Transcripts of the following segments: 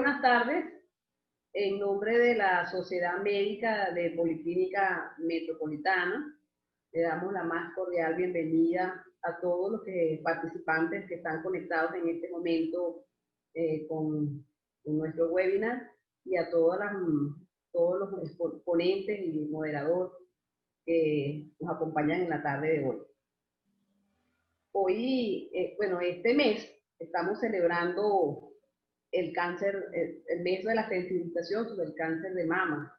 buenas tardes. En nombre de la Sociedad Médica de Policlínica Metropolitana, le damos la más cordial bienvenida a todos los participantes que están conectados en este momento con nuestro webinar y a todos los ponentes y moderadores que nos acompañan en la tarde de hoy. Hoy, este mes estamos celebrando el mes de la sensibilización sobre el cáncer de mama,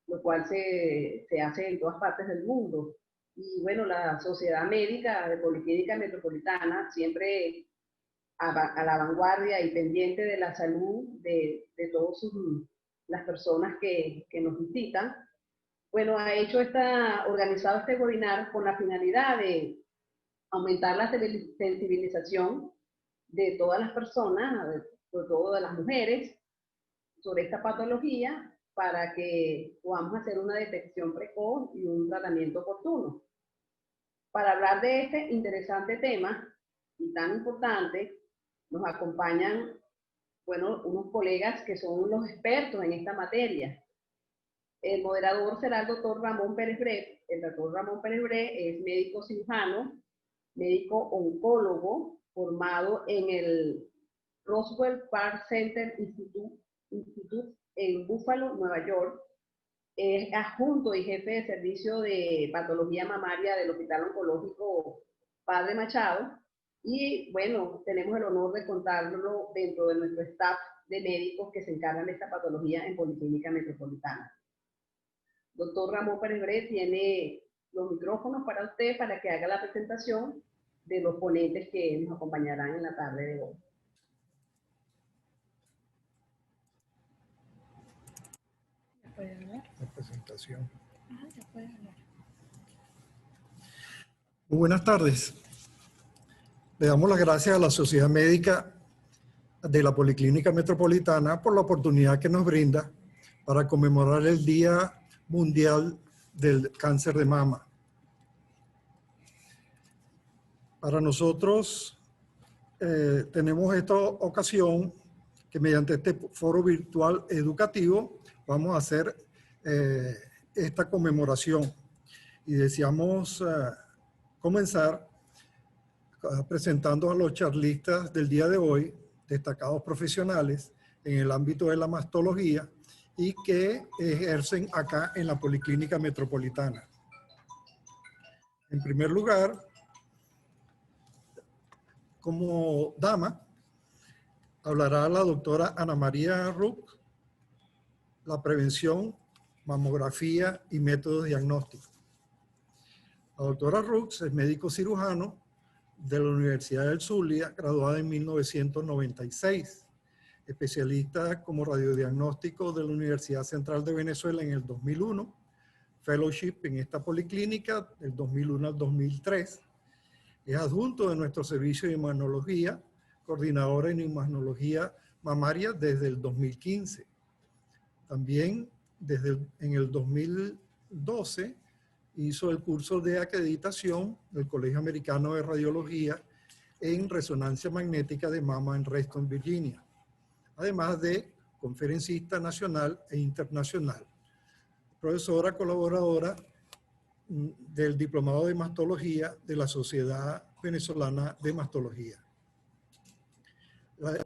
lo cual se hace en todas partes del mundo. Y bueno, la Sociedad Médica de Policlínica Metropolitana, siempre a la vanguardia y pendiente de la salud de todas las personas que nos visitan, bueno, ha organizado este webinar con la finalidad de aumentar la sensibilización de todas las personas, sobre todo de las mujeres, sobre esta patología, para que podamos hacer una detección precoz y un tratamiento oportuno. Para hablar de este interesante tema y tan importante, nos acompañan, bueno, unos colegas que son los expertos en esta materia. El moderador será el doctor Ramón Pérez Bret. El doctor Ramón Pérez Bret es médico cirujano, médico oncólogo, formado en el Roswell Park Center Institute en Buffalo, Nueva York. Es adjunto y jefe de servicio de patología mamaria del Hospital Oncológico Padre Machado. Y bueno, tenemos el honor de contarlo dentro de nuestro staff de médicos que se encargan de esta patología en Policlínica Metropolitana. Doctor Ramón Pérez Bret tiene los micrófonos para usted para que haga la presentación de los ponentes que nos acompañarán en la tarde de hoy. ¿Ya puede hablar? La presentación. Ajá, ya puede hablar. Muy buenas tardes. Le damos las gracias a la Sociedad Médica de la Policlínica Metropolitana por la oportunidad que nos brinda para conmemorar el Día Mundial del Cáncer de Mama. Para nosotros tenemos esta ocasión que mediante este foro virtual educativo vamos a hacer esta conmemoración y deseamos comenzar presentando a los charlistas del día de hoy, destacados profesionales en el ámbito de la mastología y que ejercen acá en la Policlínica Metropolitana. En primer lugar, como dama, hablará la doctora Ana María Ruch, la prevención, mamografía y métodos diagnósticos. La doctora Ruch es médico cirujano de la Universidad del Zulia, graduada en 1996, especialista como radiodiagnóstico de la Universidad Central de Venezuela en el 2001, fellowship en esta policlínica del 2001 al 2003, es adjunto de nuestro servicio de imanología, coordinadora en imanología mamaria desde el 2015. También en el 2012 hizo el curso de acreditación del Colegio Americano de Radiología en resonancia magnética de mama en Reston, Virginia, además de conferencista nacional e internacional, profesora colaboradora del Diplomado de Mastología de la Sociedad Venezolana de Mastología.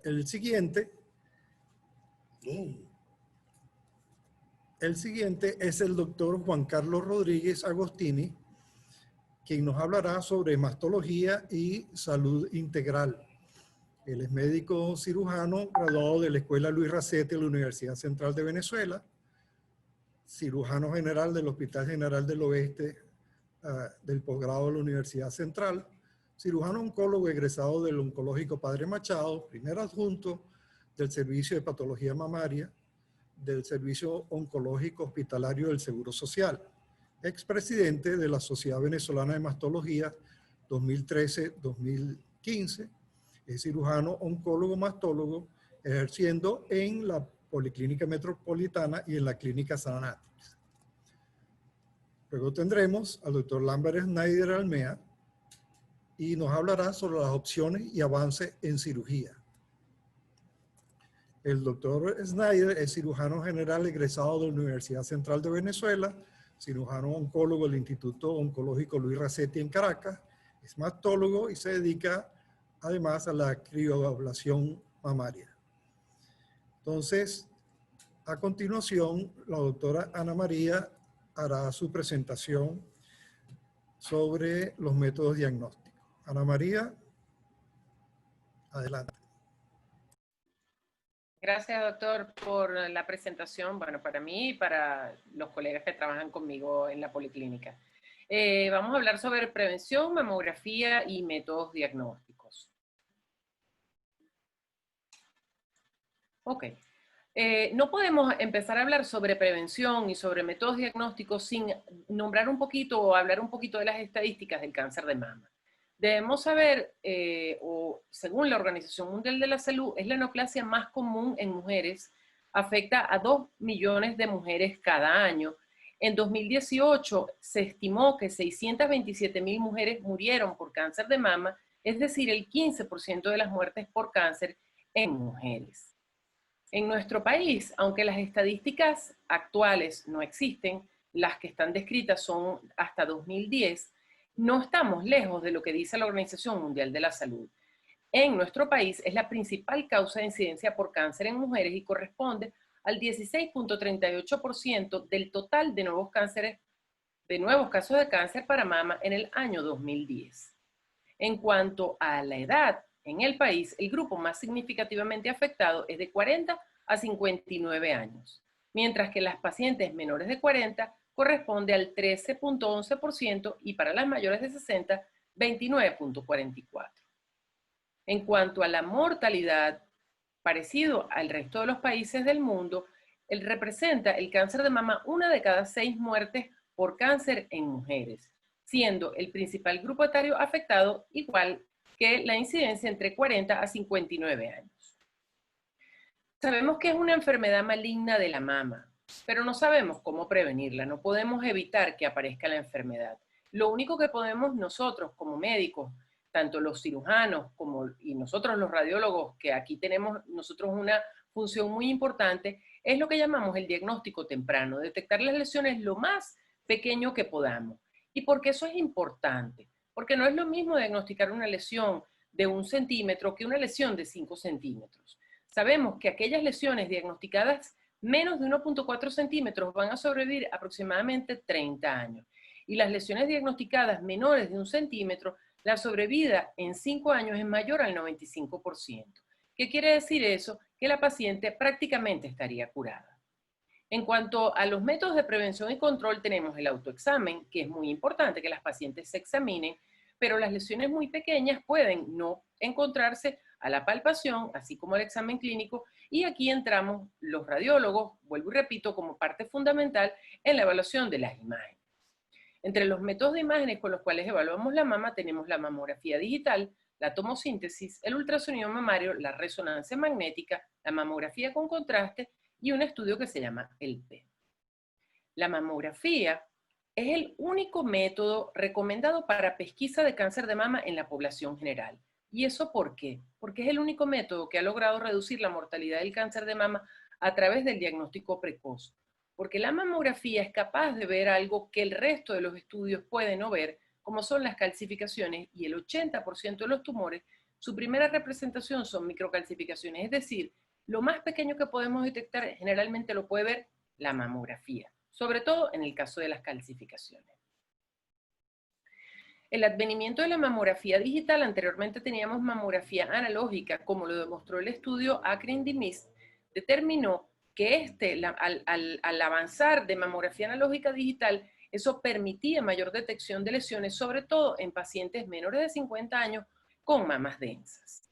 El siguiente es el doctor Juan Carlos Rodríguez Agostini, quien nos hablará sobre mastología y salud integral. Él es médico cirujano graduado de la Escuela Luis Racete de la Universidad Central de Venezuela, cirujano general del Hospital General del Oeste del posgrado de la Universidad Central, cirujano oncólogo egresado del Oncológico Padre Machado, primer adjunto del Servicio de Patología Mamaria, del Servicio Oncológico Hospitalario del Seguro Social, expresidente de la Sociedad Venezolana de Mastología 2013-2015, es cirujano oncólogo mastólogo, ejerciendo en la Policlínica Metropolitana y en la Clínica Sanatrix. Luego tendremos al doctor Lambert Schneider Almea y nos hablará sobre las opciones y avances en cirugía. El doctor Snyder es cirujano general egresado de la Universidad Central de Venezuela, cirujano oncólogo del Instituto Oncológico Luis Racetti en Caracas, es mastólogo y se dedica además a la crioablación mamaria. Entonces, a continuación, la doctora Ana María hará su presentación sobre los métodos diagnósticos. Ana María, adelante. Gracias, doctor, por la presentación, bueno, para mí y para los colegas que trabajan conmigo en la policlínica. Vamos a hablar sobre prevención, mamografía y métodos diagnósticos. Ok. No podemos empezar a hablar sobre prevención y sobre métodos diagnósticos sin nombrar un poquito o hablar un poquito de las estadísticas del cáncer de mama. Debemos saber, o según la Organización Mundial de la Salud, es la neoplasia más común en mujeres, afecta a 2 millones de mujeres cada año. En 2018 se estimó que 627,000 mujeres murieron por cáncer de mama, es decir, el 15% de las muertes por cáncer en mujeres. En nuestro país, aunque las estadísticas actuales no existen, las que están descritas son hasta 2010, no estamos lejos de lo que dice la Organización Mundial de la Salud. En nuestro país es la principal causa de incidencia por cáncer en mujeres y corresponde al 16.38% del total de nuevos casos de cáncer para mama en el año 2010. En cuanto a la edad, en el país el grupo más significativamente afectado es de 40 a 59 años, mientras que las pacientes menores de 40 corresponde al 13.11% y para las mayores de 60, 29.44%. En cuanto a la mortalidad, parecido al resto de los países del mundo, representa el cáncer de mama 1 de cada 6 muertes por cáncer en mujeres, siendo el principal grupo etario afectado igual que la incidencia entre 40 a 59 años. Sabemos que es una enfermedad maligna de la mama, pero no sabemos cómo prevenirla, no podemos evitar que aparezca la enfermedad. Lo único que podemos nosotros como médicos, tanto los cirujanos y nosotros los radiólogos, que aquí tenemos nosotros una función muy importante, es lo que llamamos el diagnóstico temprano, detectar las lesiones lo más pequeño que podamos. ¿Y por qué eso es importante? Porque no es lo mismo diagnosticar una lesión de 1 centímetro que una lesión de 5 centímetros. Sabemos que aquellas lesiones diagnosticadas menos de 1.4 centímetros van a sobrevivir aproximadamente 30 años. Y las lesiones diagnosticadas menores de 1 centímetro, la sobrevida en 5 años es mayor al 95%. ¿Qué quiere decir eso? Que la paciente prácticamente estaría curada. En cuanto a los métodos de prevención y control, tenemos el autoexamen, que es muy importante que las pacientes se examinen, pero las lesiones muy pequeñas pueden no encontrarse a la palpación, así como al examen clínico, y aquí entramos los radiólogos, vuelvo y repito, como parte fundamental en la evaluación de las imágenes. Entre los métodos de imágenes con los cuales evaluamos la mama tenemos la mamografía digital, la tomosíntesis, el ultrasonido mamario, la resonancia magnética, la mamografía con contraste y un estudio que se llama el PET. La mamografía es el único método recomendado para pesquisa de cáncer de mama en la población general. ¿Y eso por qué? Porque es el único método que ha logrado reducir la mortalidad del cáncer de mama a través del diagnóstico precoz. Porque la mamografía es capaz de ver algo que el resto de los estudios pueden no ver, como son las calcificaciones, y el 80% de los tumores, su primera representación son microcalcificaciones, es decir, lo más pequeño que podemos detectar generalmente lo puede ver la mamografía, sobre todo en el caso de las calcificaciones. El advenimiento de la mamografía digital, anteriormente teníamos mamografía analógica, como lo demostró el estudio ACRIN-DMIST, determinó que al avanzar de mamografía analógica digital, eso permitía mayor detección de lesiones, sobre todo en pacientes menores de 50 años con mamas densas.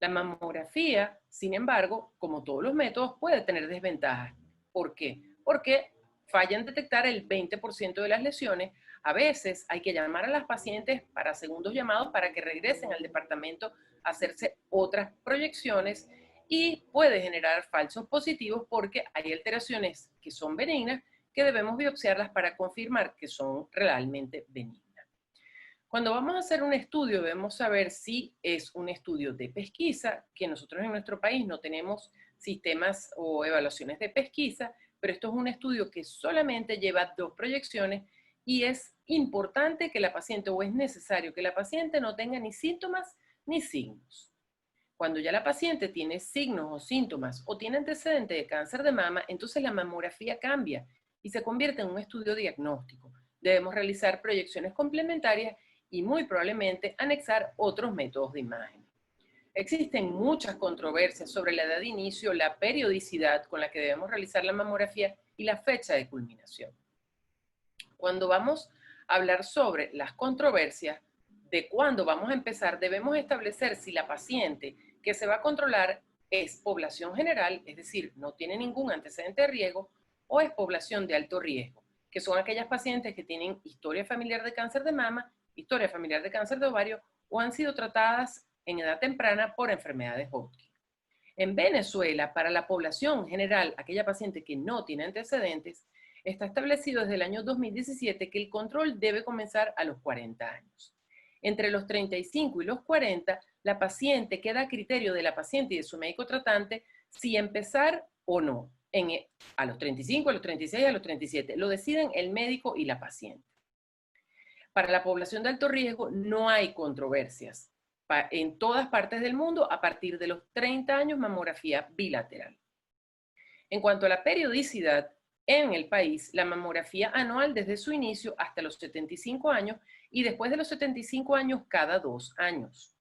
La mamografía, sin embargo, como todos los métodos, puede tener desventajas. ¿Por qué? Porque falla en detectar el 20% de las lesiones. A veces hay que llamar a las pacientes para segundos llamados para que regresen al departamento a hacerse otras proyecciones y puede generar falsos positivos porque hay alteraciones que son benignas que debemos biopsiarlas para confirmar que son realmente benignas. Cuando vamos a hacer un estudio debemos saber si es un estudio de pesquisa, que nosotros en nuestro país no tenemos sistemas o evaluaciones de pesquisa, pero esto es un estudio que solamente lleva 2 proyecciones y es importante que la paciente, o es necesario que la paciente no tenga ni síntomas ni signos. Cuando ya la paciente tiene signos o síntomas o tiene antecedentes de cáncer de mama, entonces la mamografía cambia y se convierte en un estudio diagnóstico. Debemos realizar proyecciones complementarias y muy probablemente anexar otros métodos de imagen. Existen muchas controversias sobre la edad de inicio, la periodicidad con la que debemos realizar la mamografía y la fecha de culminación. Cuando vamos a hablar sobre las controversias de cuándo vamos a empezar, debemos establecer si la paciente que se va a controlar es población general, es decir, no tiene ningún antecedente de riesgo, o es población de alto riesgo, que son aquellas pacientes que tienen historia familiar de cáncer de mama, historia familiar de cáncer de ovario, o han sido tratadas en edad temprana por enfermedades Hodgkin. En Venezuela, para la población general, aquella paciente que no tiene antecedentes, está establecido desde el año 2017 que el control debe comenzar a los 40 años. Entre los 35 y los 40, la paciente queda a criterio de la paciente y de su médico tratante si empezar o no, a los 35, a los 36, a los 37. Lo deciden el médico y la paciente. Para la población de alto riesgo no hay controversias. En todas partes del mundo, a partir de los 30 años, mamografía bilateral. En cuanto a la periodicidad, en el país, la mamografía anual desde su inicio hasta los 75 años y después de los 75 años cada 2 años.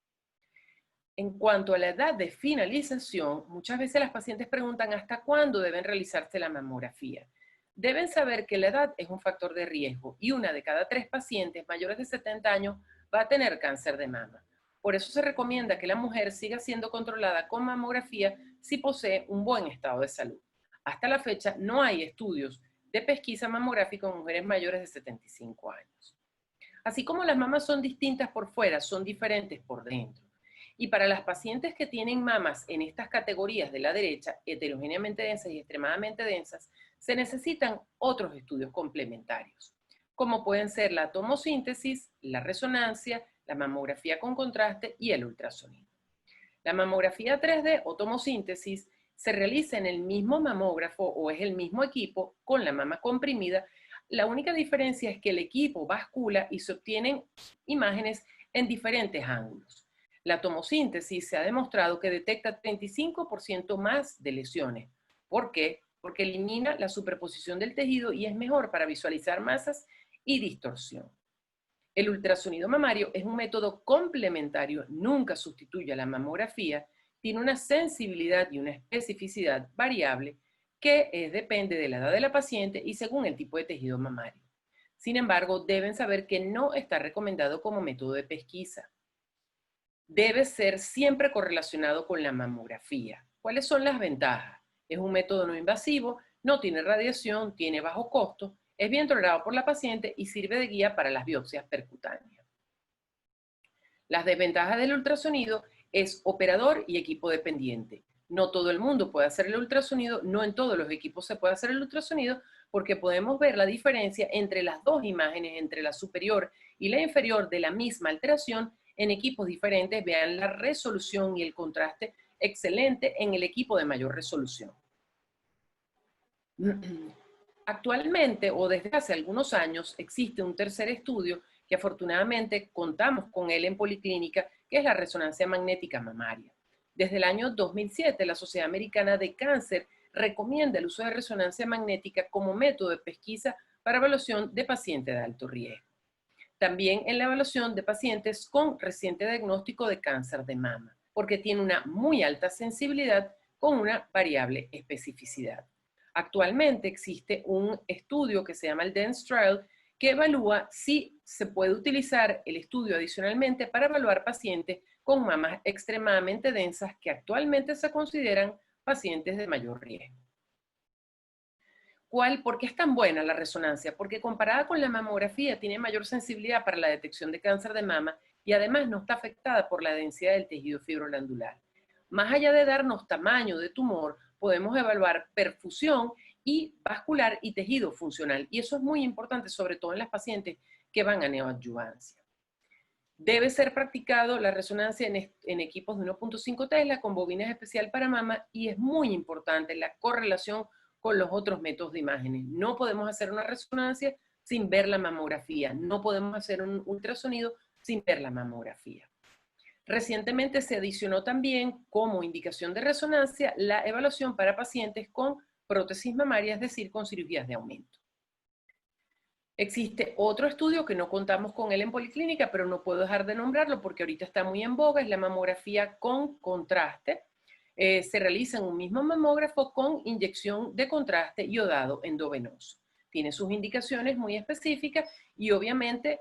En cuanto a la edad de finalización, muchas veces las pacientes preguntan hasta cuándo deben realizarse la mamografía. Deben saber que la edad es un factor de riesgo y 1 de cada 3 pacientes mayores de 70 años va a tener cáncer de mama. Por eso se recomienda que la mujer siga siendo controlada con mamografía si posee un buen estado de salud. Hasta la fecha no hay estudios de pesquisa mamográfica en mujeres mayores de 75 años. Así como las mamas son distintas por fuera, son diferentes por dentro. Y para las pacientes que tienen mamas en estas categorías de la derecha, heterogéneamente densas y extremadamente densas, se necesitan otros estudios complementarios, como pueden ser la tomosíntesis, la resonancia, la mamografía con contraste y el ultrasonido. La mamografía 3D o tomosíntesis se realiza en el mismo mamógrafo o es el mismo equipo con la mama comprimida. La única diferencia es que el equipo bascula y se obtienen imágenes en diferentes ángulos. La tomosíntesis se ha demostrado que detecta 35% más de lesiones. ¿Por qué? Porque elimina la superposición del tejido y es mejor para visualizar masas y distorsión. El ultrasonido mamario es un método complementario, nunca sustituye a la mamografía, tiene una sensibilidad y una especificidad variable que depende de la edad de la paciente y según el tipo de tejido mamario. Sin embargo, deben saber que no está recomendado como método de pesquisa. Debe ser siempre correlacionado con la mamografía. ¿Cuáles son las ventajas? Es un método no invasivo, no tiene radiación, tiene bajo costo, es bien tolerado por la paciente y sirve de guía para las biopsias percutáneas. Las desventajas del ultrasonido es operador y equipo dependiente. No todo el mundo puede hacer el ultrasonido, no en todos los equipos se puede hacer el ultrasonido, porque podemos ver la diferencia entre las 2 imágenes, entre la superior y la inferior de la misma alteración en equipos diferentes. Vean la resolución y el contraste excelente en el equipo de mayor resolución. Actualmente, o desde hace algunos años, existe un tercer estudio que afortunadamente contamos con él en Policlínica, que es la resonancia magnética mamaria. Desde el año 2007, la Sociedad Americana de Cáncer recomienda el uso de resonancia magnética como método de pesquisa para evaluación de pacientes de alto riesgo. También en la evaluación de pacientes con reciente diagnóstico de cáncer de mama, porque tiene una muy alta sensibilidad con una variable especificidad. Actualmente existe un estudio que se llama el DENSE Trial, que evalúa si se puede utilizar el estudio adicionalmente para evaluar pacientes con mamas extremadamente densas que actualmente se consideran pacientes de mayor riesgo. ¿Por qué es tan buena la resonancia? Porque comparada con la mamografía tiene mayor sensibilidad para la detección de cáncer de mama y además no está afectada por la densidad del tejido fibroglandular. Más allá de darnos tamaño de tumor, podemos evaluar perfusión y vascular y tejido funcional. Y eso es muy importante, sobre todo en las pacientes que van a neoadyuvancia. Debe ser practicado la resonancia en equipos de 1.5 Tesla con bobinas especial para mama, y es muy importante la correlación con los otros métodos de imágenes. No podemos hacer una resonancia sin ver la mamografía. No podemos hacer un ultrasonido sin ver la mamografía. Recientemente se adicionó también como indicación de resonancia la evaluación para pacientes con prótesis mamaria, es decir, con cirugías de aumento. Existe otro estudio que no contamos con él en Policlínica, pero no puedo dejar de nombrarlo porque ahorita está muy en boga, es la mamografía con contraste. Se realiza en un mismo mamógrafo con inyección de contraste iodado endovenoso. Tiene sus indicaciones muy específicas y obviamente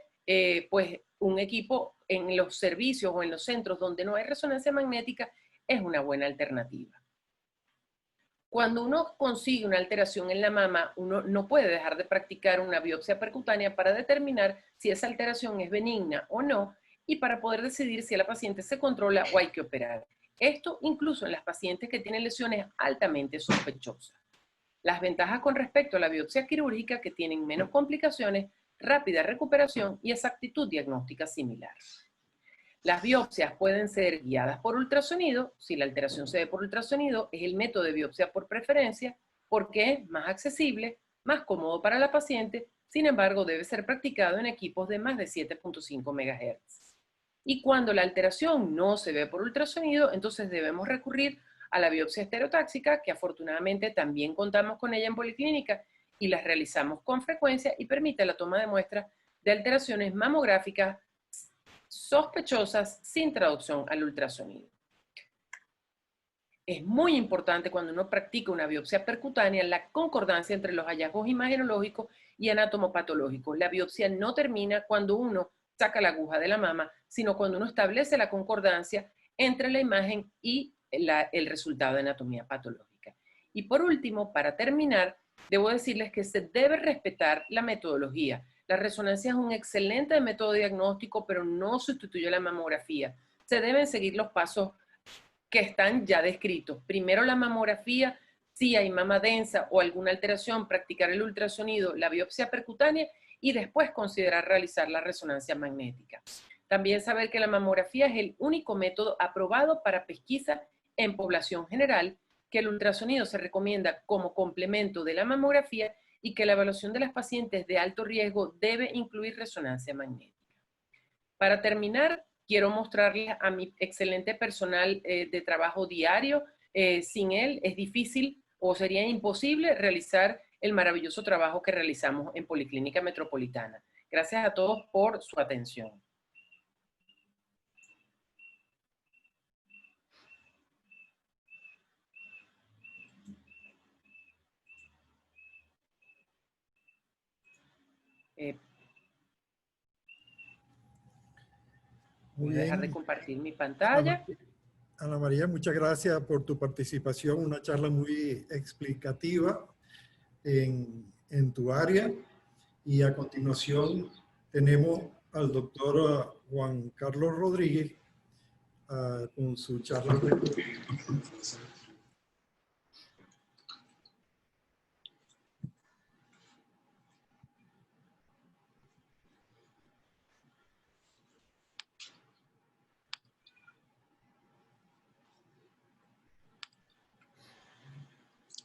pues un equipo en los servicios o en los centros donde no hay resonancia magnética es una buena alternativa. Cuando uno consigue una alteración en la mama, uno no puede dejar de practicar una biopsia percutánea para determinar si esa alteración es benigna o no y para poder decidir si la paciente se controla o hay que operar. Esto incluso en las pacientes que tienen lesiones altamente sospechosas. Las ventajas con respecto a la biopsia quirúrgica que tienen menos complicaciones, rápida recuperación y exactitud diagnóstica similar. Las biopsias pueden ser guiadas por ultrasonido. Si la alteración se ve por ultrasonido, es el método de biopsia por preferencia porque es más accesible, más cómodo para la paciente. Sin embargo, debe ser practicado en equipos de más de 7.5 MHz. Y cuando la alteración no se ve por ultrasonido, entonces debemos recurrir a la biopsia estereotáxica, que afortunadamente también contamos con ella en Policlínica y las realizamos con frecuencia y permite la toma de muestras de alteraciones mamográficas sospechosas sin traducción al ultrasonido. Es muy importante cuando uno practica una biopsia percutánea la concordancia entre los hallazgos imagenológicos y anatomopatológicos. La biopsia no termina cuando uno saca la aguja de la mama, sino cuando uno establece la concordancia entre la imagen y el resultado de anatomía patológica. Y por último, para terminar, debo decirles que se debe respetar la metodología. La resonancia es un excelente método diagnóstico, pero no sustituye la mamografía. Se deben seguir los pasos que están ya descritos. Primero la mamografía, si hay mama densa o alguna alteración, practicar el ultrasonido, la biopsia percutánea y después considerar realizar la resonancia magnética. También saber que la mamografía es el único método aprobado para pesquisa en población general, que el ultrasonido se recomienda como complemento de la mamografía y que la evaluación de las pacientes de alto riesgo debe incluir resonancia magnética. Para terminar, quiero mostrarles a mi excelente personal de trabajo diario. Sin él es difícil o sería imposible realizar el maravilloso trabajo que realizamos en Policlínica Metropolitana. Gracias a todos por su atención. Voy a dejar de compartir mi pantalla. Ana María, muchas gracias por tu participación. Una charla muy explicativa en tu área. Y a continuación tenemos al doctor Juan Carlos Rodríguez con su charla.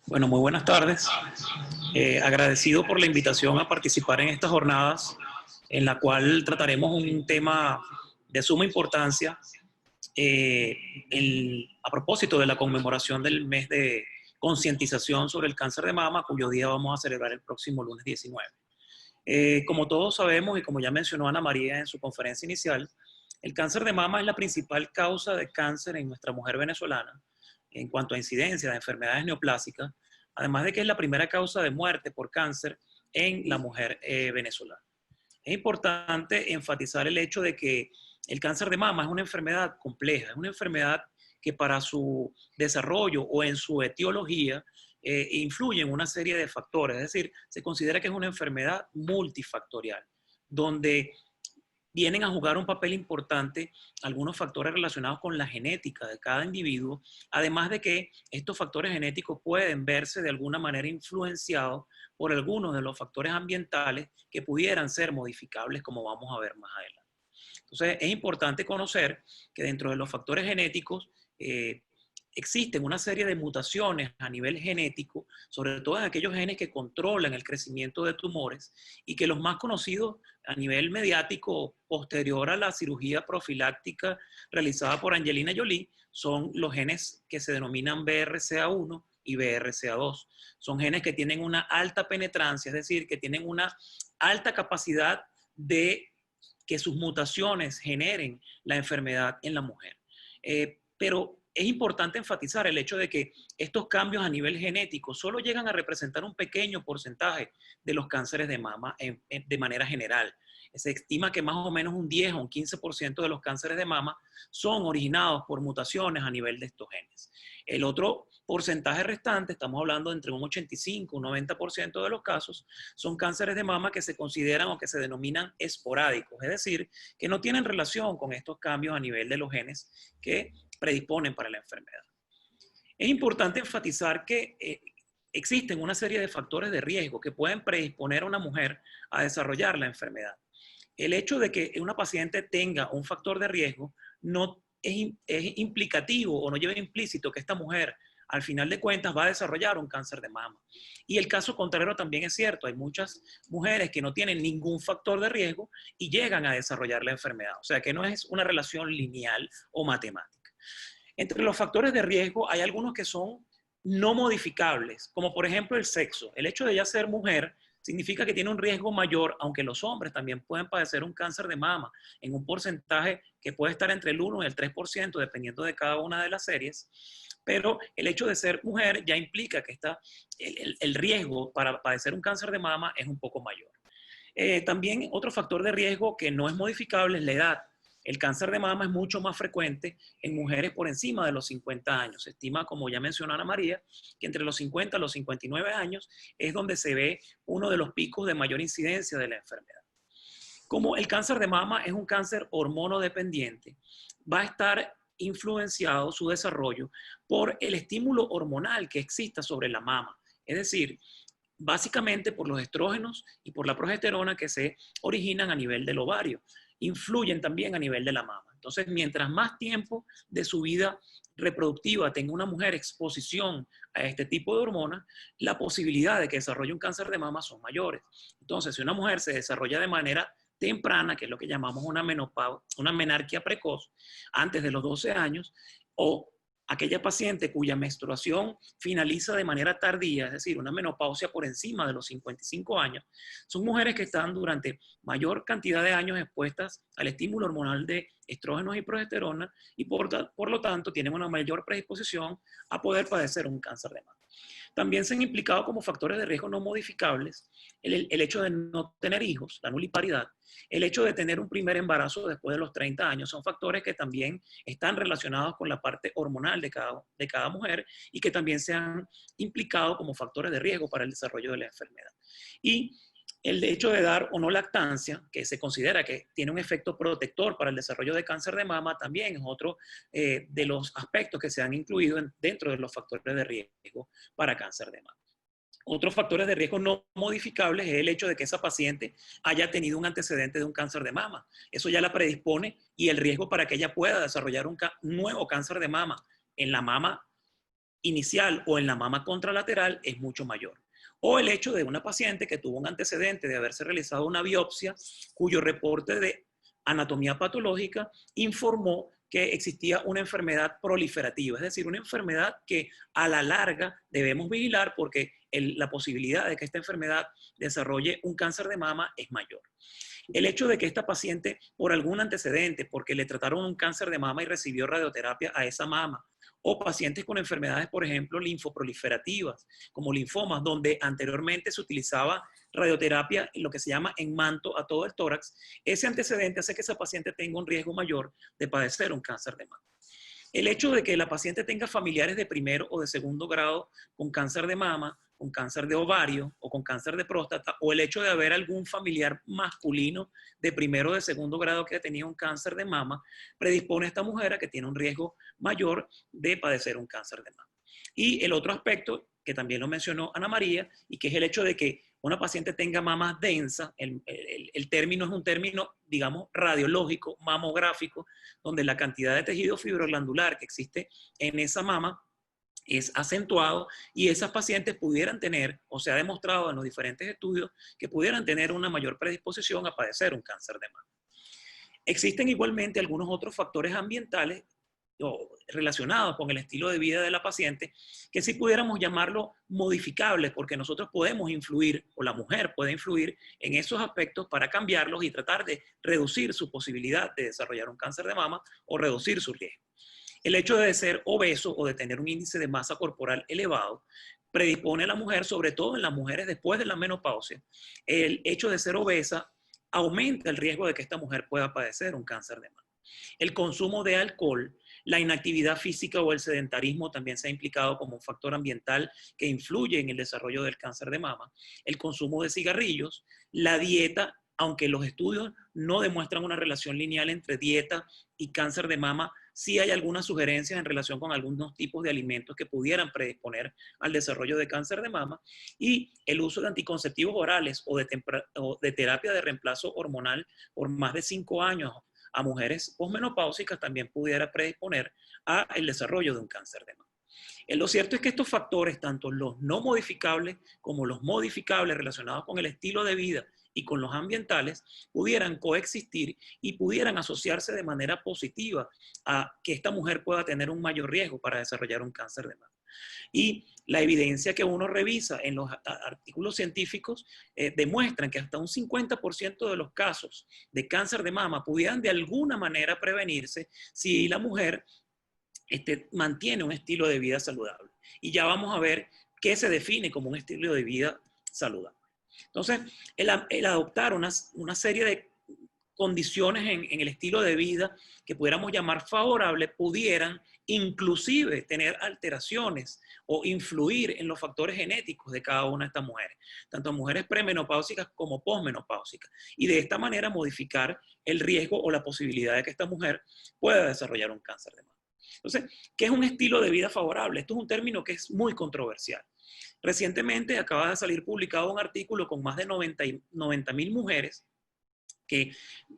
Bueno, muy buenas tardes. Agradecido por la invitación a participar en estas jornadas, en la cual trataremos un tema de suma importancia a propósito de la conmemoración del mes de concientización sobre el cáncer de mama, cuyo día vamos a celebrar el próximo lunes 19. Como todos sabemos y como ya mencionó Ana María en su conferencia inicial, el cáncer de mama es la principal causa de cáncer en nuestra mujer venezolana en cuanto a incidencia de enfermedades neoplásicas, además de que es la primera causa de muerte por cáncer en la mujer venezolana. Es importante enfatizar el hecho de que el cáncer de mama es una enfermedad compleja, es una enfermedad que para su desarrollo o en su etiología influye en una serie de factores, es decir, se considera que es una enfermedad multifactorial, donde vienen a jugar un papel importante algunos factores relacionados con la genética de cada individuo, además de que estos factores genéticos pueden verse de alguna manera influenciados por algunos de los factores ambientales que pudieran ser modificables, como vamos a ver más adelante. Entonces, es importante conocer que dentro de los factores genéticos existen una serie de mutaciones a nivel genético, sobre todo en aquellos genes que controlan el crecimiento de tumores, y que los más conocidos a nivel mediático posterior a la cirugía profiláctica realizada por Angelina Jolie son los genes que se denominan BRCA1 y BRCA2. Son genes que tienen una alta penetrancia, es decir, que tienen una alta capacidad de que sus mutaciones generen la enfermedad en la mujer. Pero es importante enfatizar el hecho de que estos cambios a nivel genético solo llegan a representar un pequeño porcentaje de los cánceres de mama de manera general. Se estima que más o menos un 10 o un 15% de los cánceres de mama son originados por mutaciones a nivel de estos genes. El otro porcentaje restante, estamos hablando de entre un 85 y un 90% de los casos, son cánceres de mama que se consideran o que se denominan esporádicos, es decir, que no tienen relación con estos cambios a nivel de los genes que predisponen para la enfermedad. Es importante enfatizar que existen una serie de factores de riesgo que pueden predisponer a una mujer a desarrollar la enfermedad. El hecho de que una paciente tenga un factor de riesgo no es implicativo o no lleva implícito que esta mujer al final de cuentas va a desarrollar un cáncer de mama. Y el caso contrario también es cierto. Hay muchas mujeres que no tienen ningún factor de riesgo y llegan a desarrollar la enfermedad. O sea que no es una relación lineal o matemática. Entre los factores de riesgo hay algunos que son no modificables, como por ejemplo el sexo. El hecho de ya ser mujer significa que tiene un riesgo mayor, aunque los hombres también pueden padecer un cáncer de mama en un porcentaje que puede estar entre el 1 y el 3%, dependiendo de cada una de las series. Pero el hecho de ser mujer ya implica que el riesgo para padecer un cáncer de mama es un poco mayor. También otro factor de riesgo que no es modificable es la edad. El cáncer de mama es mucho más frecuente en mujeres por encima de los 50 años. Se estima, como ya mencionó Ana María, que entre los 50 y los 59 años es donde se ve uno de los picos de mayor incidencia de la enfermedad. Como el cáncer de mama es un cáncer hormonodependiente, va a estar influenciado su desarrollo por el estímulo hormonal que exista sobre la mama. Es decir, básicamente por los estrógenos y por la progesterona que se originan a nivel del ovario. Influyen también a nivel de la mama. Entonces, mientras más tiempo de su vida reproductiva tenga una mujer exposición a este tipo de hormonas, la posibilidad de que desarrolle un cáncer de mama son mayores. Entonces, si una mujer se desarrolla de manera temprana, que es lo que llamamos una menopausia, una menarquia precoz, antes de los 12 años, o aquella paciente cuya menstruación finaliza de manera tardía, es decir, una menopausia por encima de los 55 años, son mujeres que están durante mayor cantidad de años expuestas al estímulo hormonal de estrógenos y progesterona y por lo tanto tienen una mayor predisposición a poder padecer un cáncer de mama. También se han implicado como factores de riesgo no modificables el hecho de no tener hijos, la nuliparidad, el hecho de tener un primer embarazo después de los 30 años, son factores que también están relacionados con la parte hormonal de cada mujer y que también se han implicado como factores de riesgo para el desarrollo de la enfermedad. Y el hecho de dar o no lactancia, que se considera que tiene un efecto protector para el desarrollo de cáncer de mama, también es otro de los aspectos que se han incluido dentro de los factores de riesgo para cáncer de mama. Otros factores de riesgo no modificables es el hecho de que esa paciente haya tenido un antecedente de un cáncer de mama. Eso ya la predispone y el riesgo para que ella pueda desarrollar un nuevo cáncer de mama en la mama inicial o en la mama contralateral es mucho mayor. O el hecho de una paciente que tuvo un antecedente de haberse realizado una biopsia cuyo reporte de anatomía patológica informó que existía una enfermedad proliferativa, es decir, una enfermedad que a la larga debemos vigilar porque la posibilidad de que esta enfermedad desarrolle un cáncer de mama es mayor. El hecho de que esta paciente, por algún antecedente, porque le trataron un cáncer de mama y recibió radioterapia a esa mama, o pacientes con enfermedades, por ejemplo, linfoproliferativas, como linfomas, donde anteriormente se utilizaba radioterapia, lo que se llama en manto a todo el tórax, ese antecedente hace que esa paciente tenga un riesgo mayor de padecer un cáncer de mama. El hecho de que la paciente tenga familiares de primero o de segundo grado con cáncer de mama, con cáncer de ovario o con cáncer de próstata, o el hecho de haber algún familiar masculino de primero o de segundo grado que ha tenido un cáncer de mama, predispone a esta mujer a que tiene un riesgo mayor de padecer un cáncer de mama. Y el otro aspecto, que también lo mencionó Ana María, y que es el hecho de que una paciente tenga mamas densas, el término es un término, digamos, radiológico, mamográfico, donde la cantidad de tejido fibroglandular que existe en esa mama es acentuado y esas pacientes pudieran tener, o se ha demostrado en los diferentes estudios, que pudieran tener una mayor predisposición a padecer un cáncer de mama. Existen igualmente algunos otros factores ambientales o relacionados con el estilo de vida de la paciente, que sí pudiéramos llamarlo modificables, porque nosotros podemos influir, o la mujer puede influir en esos aspectos para cambiarlos y tratar de reducir su posibilidad de desarrollar un cáncer de mama o reducir su riesgo. El hecho de ser obeso o de tener un índice de masa corporal elevado predispone a la mujer, sobre todo en las mujeres después de la menopausia. El hecho de ser obesa aumenta el riesgo de que esta mujer pueda padecer un cáncer de mama. El consumo de alcohol, la inactividad física o el sedentarismo también se ha implicado como un factor ambiental que influye en el desarrollo del cáncer de mama. El consumo de cigarrillos, la dieta, aunque los estudios no demuestran una relación lineal entre dieta y cáncer de mama, sí hay algunas sugerencias en relación con algunos tipos de alimentos que pudieran predisponer al desarrollo de cáncer de mama, y el uso de anticonceptivos orales o de terapia de reemplazo hormonal por más de 5 años a mujeres posmenopáusicas también pudiera predisponer al desarrollo de un cáncer de mama. Lo cierto es que estos factores, tanto los no modificables como los modificables relacionados con el estilo de vida y con los ambientales, pudieran coexistir y pudieran asociarse de manera positiva a que esta mujer pueda tener un mayor riesgo para desarrollar un cáncer de mama. Y la evidencia que uno revisa en los artículos científicos demuestran que hasta un 50% de los casos de cáncer de mama pudieran de alguna manera prevenirse si la mujer mantiene un estilo de vida saludable. Y ya vamos a ver qué se define como un estilo de vida saludable. Entonces, el adoptar una serie de condiciones en el estilo de vida que pudiéramos llamar favorables pudieran inclusive tener alteraciones o influir en los factores genéticos de cada una de estas mujeres, tanto mujeres premenopáusicas como posmenopáusicas, y de esta manera modificar el riesgo o la posibilidad de que esta mujer pueda desarrollar un cáncer de mama. Entonces, ¿qué es un estilo de vida favorable? Esto es un término que es muy controversial. Recientemente acaba de salir publicado un artículo con más de 90.000 mujeres que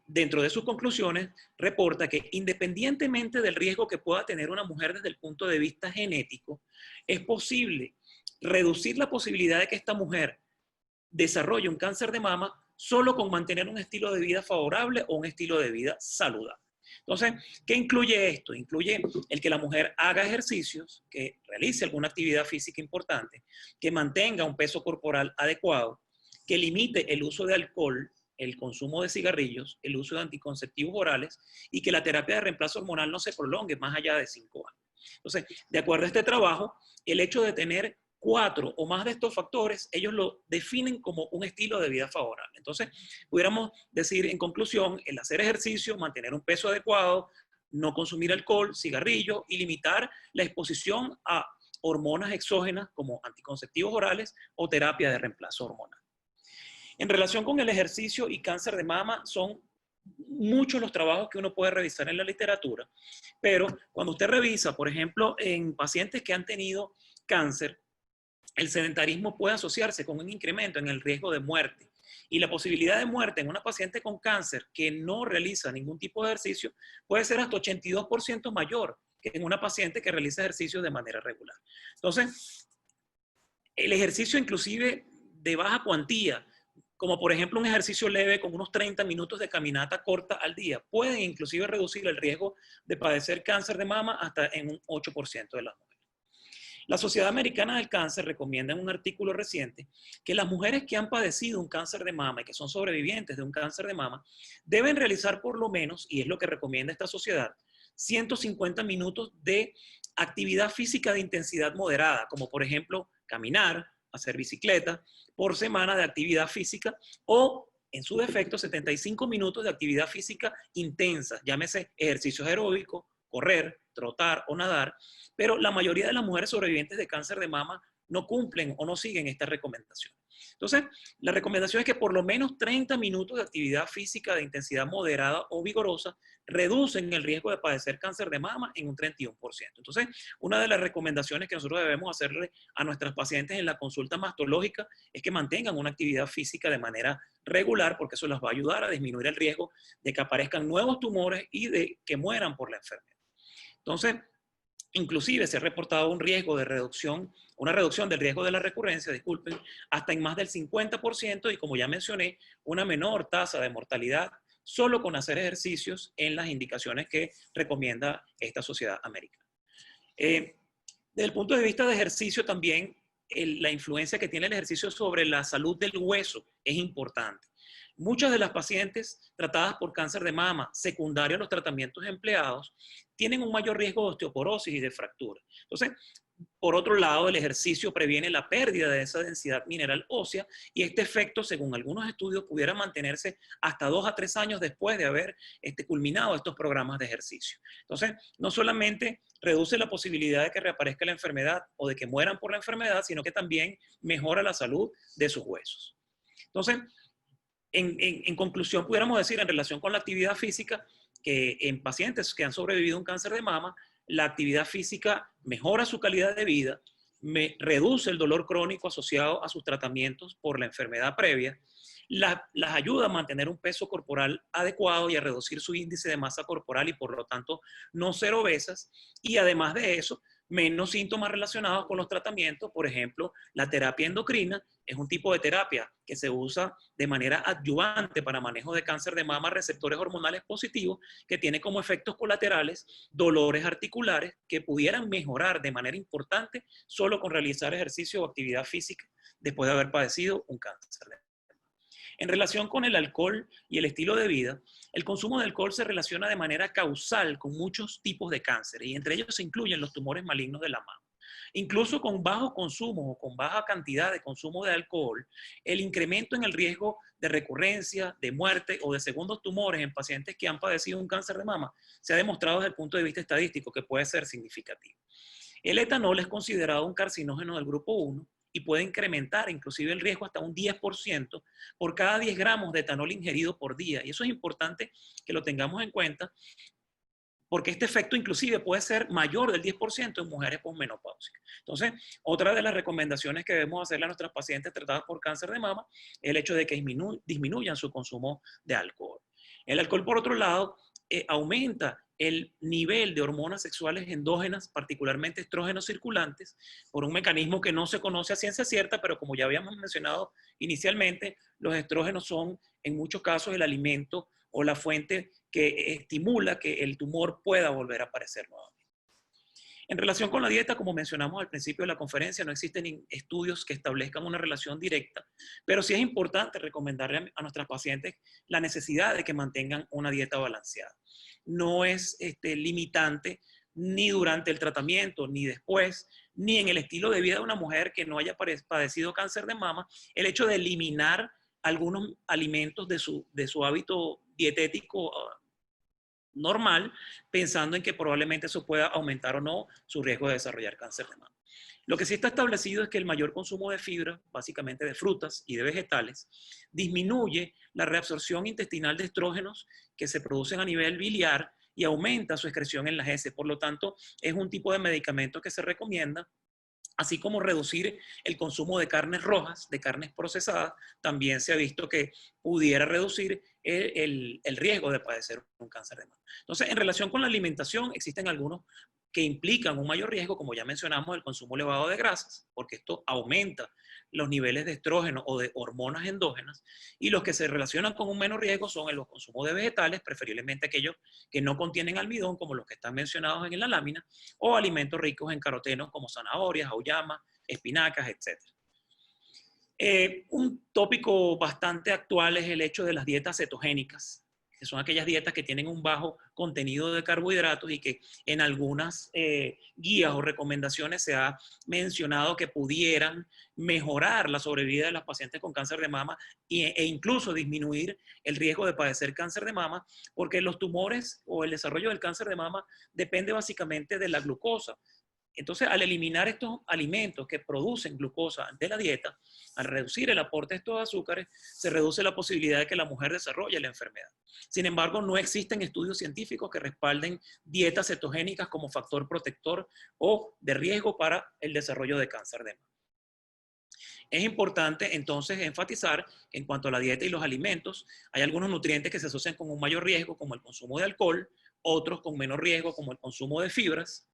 dentro de sus conclusiones reporta que independientemente del riesgo que pueda tener una mujer desde el punto de vista genético, es posible reducir la posibilidad de que esta mujer desarrolle un cáncer de mama solo con mantener un estilo de vida favorable o un estilo de vida saludable. Entonces, ¿qué incluye esto? Incluye el que la mujer haga ejercicios, que realice alguna actividad física importante, que mantenga un peso corporal adecuado, que limite el uso de alcohol, el consumo de cigarrillos, el uso de anticonceptivos orales y que la terapia de reemplazo hormonal no se prolongue más allá de 5 años. Entonces, de acuerdo a este trabajo, el hecho de tener 4 o más de estos factores, ellos lo definen como un estilo de vida favorable. Entonces, pudiéramos decir en conclusión, el hacer ejercicio, mantener un peso adecuado, no consumir alcohol, cigarrillo y limitar la exposición a hormonas exógenas como anticonceptivos orales o terapia de reemplazo hormonal. En relación con el ejercicio y cáncer de mama, son muchos los trabajos que uno puede revisar en la literatura, pero cuando usted revisa, por ejemplo, en pacientes que han tenido cáncer, el sedentarismo puede asociarse con un incremento en el riesgo de muerte. Y la posibilidad de muerte en una paciente con cáncer que no realiza ningún tipo de ejercicio puede ser hasta 82% mayor que en una paciente que realiza ejercicios de manera regular. Entonces, el ejercicio inclusive de baja cuantía, como por ejemplo un ejercicio leve con unos 30 minutos de caminata corta al día, pueden inclusive reducir el riesgo de padecer cáncer de mama hasta en un 8% de las mujeres. La Sociedad Americana del Cáncer recomienda en un artículo reciente que las mujeres que han padecido un cáncer de mama y que son sobrevivientes de un cáncer de mama deben realizar por lo menos, y es lo que recomienda esta sociedad, 150 minutos de actividad física de intensidad moderada, como por ejemplo caminar, hacer bicicleta, por semana de actividad física, o en su defecto 75 minutos de actividad física intensa, llámese ejercicios aeróbicos, correr, trotar o nadar, pero la mayoría de las mujeres sobrevivientes de cáncer de mama no cumplen o no siguen esta recomendación. Entonces, la recomendación es que por lo menos 30 minutos de actividad física de intensidad moderada o vigorosa reducen el riesgo de padecer cáncer de mama en un 31%. Entonces, una de las recomendaciones que nosotros debemos hacerle a nuestras pacientes en la consulta mastológica es que mantengan una actividad física de manera regular, porque eso las va a ayudar a disminuir el riesgo de que aparezcan nuevos tumores y de que mueran por la enfermedad. Entonces, inclusive se ha reportado un riesgo de reducción, una reducción del riesgo de la recurrencia, disculpen, hasta en más del 50% y como ya mencioné, una menor tasa de mortalidad solo con hacer ejercicios en las indicaciones que recomienda esta sociedad americana. Desde el punto de vista de ejercicio también, la influencia que tiene el ejercicio sobre la salud del hueso es importante. Muchas de las pacientes tratadas por cáncer de mama secundario a los tratamientos empleados tienen un mayor riesgo de osteoporosis y de fractura. Entonces, por otro lado, el ejercicio previene la pérdida de esa densidad mineral ósea y este efecto, según algunos estudios, pudiera mantenerse hasta 2 a 3 años después de haber culminado estos programas de ejercicio. Entonces, no solamente reduce la posibilidad de que reaparezca la enfermedad o de que mueran por la enfermedad, sino que también mejora la salud de sus huesos. Entonces, en conclusión, pudiéramos decir en relación con la actividad física que en pacientes que han sobrevivido a un cáncer de mama, la actividad física mejora su calidad de vida, reduce el dolor crónico asociado a sus tratamientos por la enfermedad previa, las ayuda a mantener un peso corporal adecuado y a reducir su índice de masa corporal y por lo tanto no ser obesas, y además de eso, menos síntomas relacionados con los tratamientos. Por ejemplo, la terapia endocrina es un tipo de terapia que se usa de manera adyuvante para manejo de cáncer de mama, receptores hormonales positivos, que tiene como efectos colaterales dolores articulares que pudieran mejorar de manera importante solo con realizar ejercicio o actividad física después de haber padecido un cáncer de mama. En relación con el alcohol y el estilo de vida, el consumo de alcohol se relaciona de manera causal con muchos tipos de cáncer y entre ellos se incluyen los tumores malignos de la mama. Incluso con bajo consumo o con baja cantidad de consumo de alcohol, el incremento en el riesgo de recurrencia, de muerte o de segundos tumores en pacientes que han padecido un cáncer de mama se ha demostrado desde el punto de vista estadístico que puede ser significativo. El etanol es considerado un carcinógeno del grupo 1 y puede incrementar inclusive el riesgo hasta un 10% por cada 10 gramos de etanol ingerido por día. Y eso es importante que lo tengamos en cuenta porque este efecto inclusive puede ser mayor del 10% en mujeres posmenopáusicas. Entonces, otra de las recomendaciones que debemos hacerle a nuestras pacientes tratadas por cáncer de mama es el hecho de que disminuyan su consumo de alcohol. El alcohol, por otro lado, aumenta el nivel de hormonas sexuales endógenas, particularmente estrógenos circulantes, por un mecanismo que no se conoce a ciencia cierta, pero como ya habíamos mencionado inicialmente, los estrógenos son en muchos casos el alimento o la fuente que estimula que el tumor pueda volver a aparecer nuevamente. En relación con la dieta, como mencionamos al principio de la conferencia, no existen estudios que establezcan una relación directa, pero sí es importante recomendarle a nuestras pacientes la necesidad de que mantengan una dieta balanceada. No es limitante ni durante el tratamiento, ni después, ni en el estilo de vida de una mujer que no haya padecido cáncer de mama, el hecho de eliminar algunos alimentos de su hábito dietético normal, pensando en que probablemente eso pueda aumentar o no su riesgo de desarrollar cáncer de mama. Lo que sí está establecido es que el mayor consumo de fibra, básicamente de frutas y de vegetales, disminuye la reabsorción intestinal de estrógenos que se producen a nivel biliar y aumenta su excreción en las heces. Por lo tanto, es un tipo de medicamento que se recomienda, así como reducir el consumo de carnes rojas, de carnes procesadas, también se ha visto que pudiera reducir el riesgo de padecer un cáncer de mama. Entonces, en relación con la alimentación, existen algunos que implican un mayor riesgo, como ya mencionamos, el consumo elevado de grasas, porque esto aumenta los niveles de estrógeno o de hormonas endógenas, y los que se relacionan con un menor riesgo son el consumo de vegetales, preferiblemente aquellos que no contienen almidón, como los que están mencionados en la lámina, o alimentos ricos en carotenos como zanahorias, auyama, espinacas, etc. Un tópico bastante actual es el hecho de las dietas cetogénicas, que son aquellas dietas que tienen un bajo contenido de carbohidratos y que en algunas guías o recomendaciones se ha mencionado que pudieran mejorar la sobrevida de las pacientes con cáncer de mama e incluso disminuir el riesgo de padecer cáncer de mama, porque los tumores o el desarrollo del cáncer de mama depende básicamente de la glucosa. Entonces, al eliminar estos alimentos que producen glucosa de la dieta, al reducir el aporte de estos azúcares, se reduce la posibilidad de que la mujer desarrolle la enfermedad. Sin embargo, no existen estudios científicos que respalden dietas cetogénicas como factor protector o de riesgo para el desarrollo de cáncer de mama. Es importante entonces enfatizar que en cuanto a la dieta y los alimentos, hay algunos nutrientes que se asocian con un mayor riesgo, como el consumo de alcohol, otros con menor riesgo, como el consumo de fibras.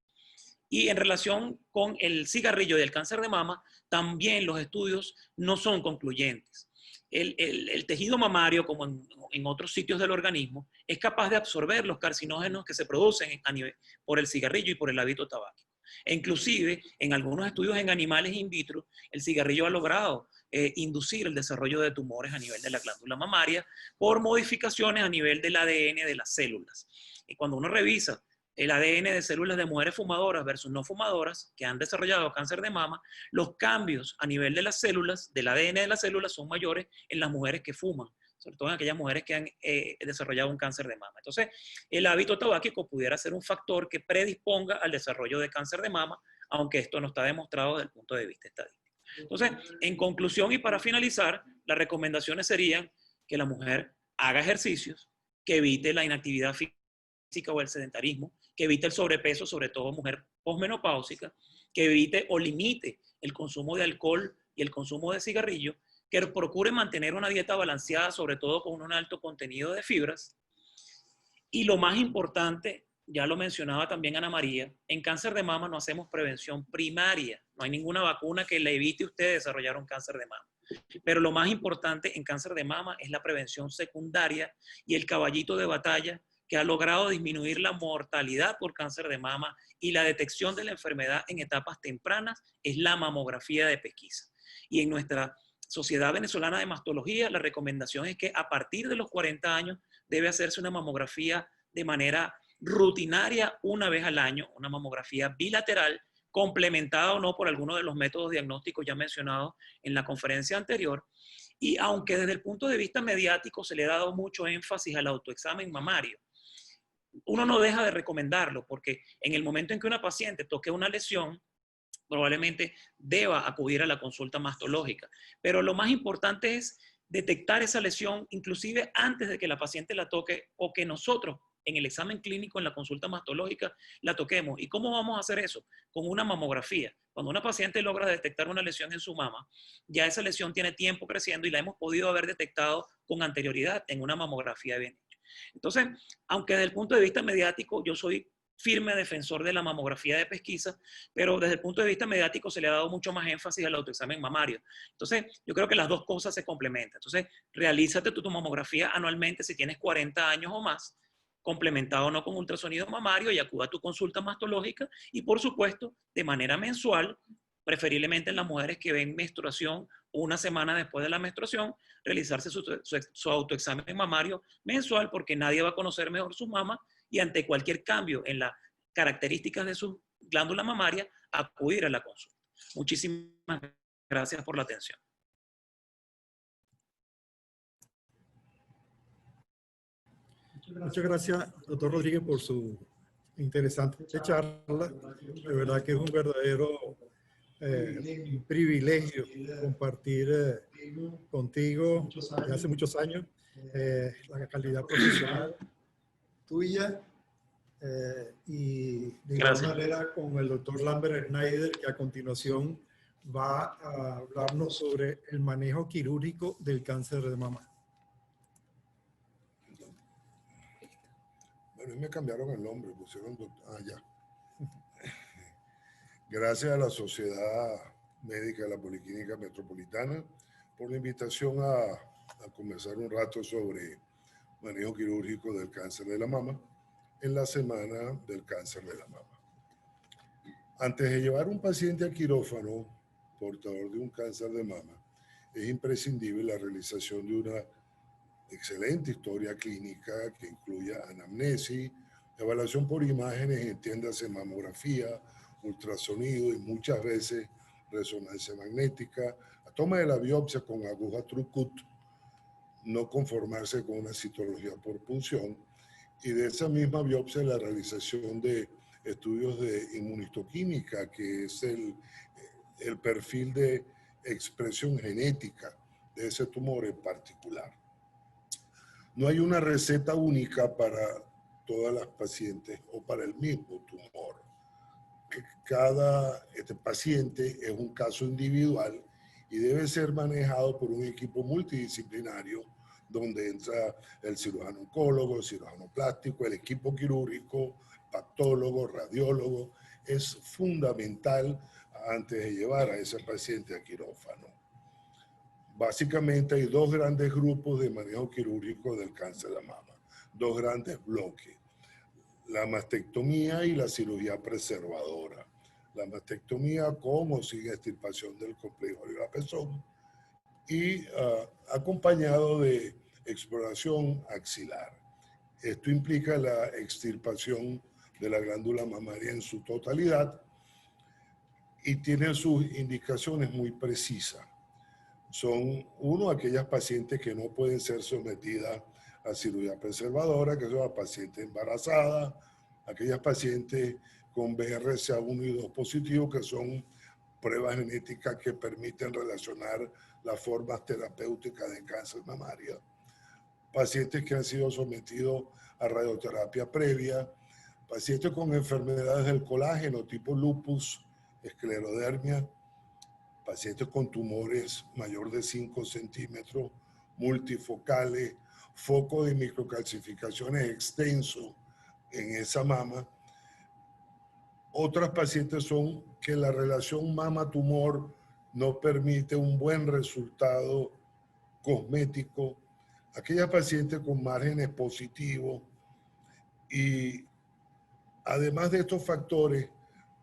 Y en relación con el cigarrillo y el cáncer de mama, también los estudios no son concluyentes. El tejido mamario, como en otros sitios del organismo, es capaz de absorber los carcinógenos que se producen por el cigarrillo y por el hábito tabáquico. E inclusive, en algunos estudios en animales in vitro, el cigarrillo ha logrado inducir el desarrollo de tumores a nivel de la glándula mamaria por modificaciones a nivel del ADN de las células. Y cuando uno revisa el ADN de células de mujeres fumadoras versus no fumadoras que han desarrollado cáncer de mama, los cambios a nivel de las células, del ADN de las células, son mayores en las mujeres que fuman, sobre todo en aquellas mujeres que han desarrollado un cáncer de mama. Entonces, el hábito tabáquico pudiera ser un factor que predisponga al desarrollo de cáncer de mama, aunque esto no está demostrado desde el punto de vista estadístico. Entonces, en conclusión y para finalizar, las recomendaciones serían que la mujer haga ejercicios, que evite la inactividad física o el sedentarismo, que evite el sobrepeso, sobre todo mujer posmenopáusica, que evite o limite el consumo de alcohol y el consumo de cigarrillo, que procure mantener una dieta balanceada, sobre todo con un alto contenido de fibras. Y lo más importante, ya lo mencionaba también Ana María, en cáncer de mama no hacemos prevención primaria, no hay ninguna vacuna que le evite a usted desarrollar un cáncer de mama. Pero lo más importante en cáncer de mama es la prevención secundaria y el caballito de batalla que ha logrado disminuir la mortalidad por cáncer de mama y la detección de la enfermedad en etapas tempranas es la mamografía de pesquisa. Y en nuestra Sociedad Venezolana de Mastología, la recomendación es que a partir de los 40 años debe hacerse una mamografía de manera rutinaria una vez al año, una mamografía bilateral, complementada o no por alguno de los métodos diagnósticos ya mencionados en la conferencia anterior. Y aunque desde el punto de vista mediático se le ha dado mucho énfasis al autoexamen mamario, uno no deja de recomendarlo porque en el momento en que una paciente toque una lesión, probablemente deba acudir a la consulta mastológica. Pero lo más importante es detectar esa lesión inclusive antes de que la paciente la toque o que nosotros en el examen clínico, en la consulta mastológica, la toquemos. ¿Y cómo vamos a hacer eso? Con una mamografía. Cuando una paciente logra detectar una lesión en su mama, ya esa lesión tiene tiempo creciendo y la hemos podido haber detectado con anterioridad en una mamografía bien hecha. Entonces, aunque desde el punto de vista mediático yo soy firme defensor de la mamografía de pesquisa, pero desde el punto de vista mediático se le ha dado mucho más énfasis al autoexamen mamario. Entonces, yo creo que las dos cosas se complementan. Entonces, realízate tu mamografía anualmente si tienes 40 años o más, complementado o no con ultrasonido mamario, y acuda a tu consulta mastológica y, por supuesto, de manera mensual, preferiblemente en las mujeres que ven menstruación una semana después de la menstruación, realizarse su autoexamen mamario mensual, porque nadie va a conocer mejor su mama y ante cualquier cambio en las características de su glándula mamaria, acudir a la consulta. Muchísimas gracias por la atención. Muchas gracias, doctor Rodríguez, por su interesante charla. De verdad que es un verdadero privilegio compartir contigo desde hace muchos años la calidad profesional tuya y de igual manera con el doctor Lambert Schneider, que a continuación va a hablarnos sobre el manejo quirúrgico del cáncer de mama. Bueno, me cambiaron el nombre, pusieron doctor. Ah, ya. Gracias a la Sociedad Médica de la Policlínica Metropolitana por la invitación a conversar un rato sobre manejo quirúrgico del cáncer de la mama en la semana del cáncer de la mama. Antes de llevar un paciente al quirófano portador de un cáncer de mama, es imprescindible la realización de una excelente historia clínica que incluya anamnesis, evaluación por imágenes, entiéndase mamografía, ultrasonido y muchas veces resonancia magnética, la toma de la biopsia con aguja Trucut, no conformarse con una citología por punción, y de esa misma biopsia la realización de estudios de inmunistoquímica, que es el perfil de expresión genética de ese tumor en particular. No hay una receta única para todas las pacientes o para el mismo tumor. Cada paciente es un caso individual y debe ser manejado por un equipo multidisciplinario donde entra el cirujano oncólogo, el cirujano plástico, el equipo quirúrgico, patólogo, radiólogo. Es fundamental antes de llevar a ese paciente a quirófano. Básicamente hay dos grandes grupos de manejo quirúrgico del cáncer de mama, dos grandes bloques: la mastectomía y la cirugía preservadora. La mastectomía con o sin extirpación del complejo de pezón y acompañado de exploración axilar. Esto implica la extirpación de la glándula mamaria en su totalidad y tiene sus indicaciones muy precisas. Son, uno, aquellas pacientes que no pueden ser sometidas a cirugía preservadora, que son las pacientes embarazadas, aquellas pacientes con BRCA1 y 2 positivo, que son pruebas genéticas que permiten relacionar las formas terapéuticas de cáncer mamario, pacientes que han sido sometidos a radioterapia previa, pacientes con enfermedades del colágeno tipo lupus, esclerodermia, pacientes con tumores mayor de 5 centímetros, multifocales, foco de microcalcificaciones extenso en esa mama. Otras pacientes son que la relación mama-tumor no permite un buen resultado cosmético. Aquellas pacientes con márgenes positivos y además de estos factores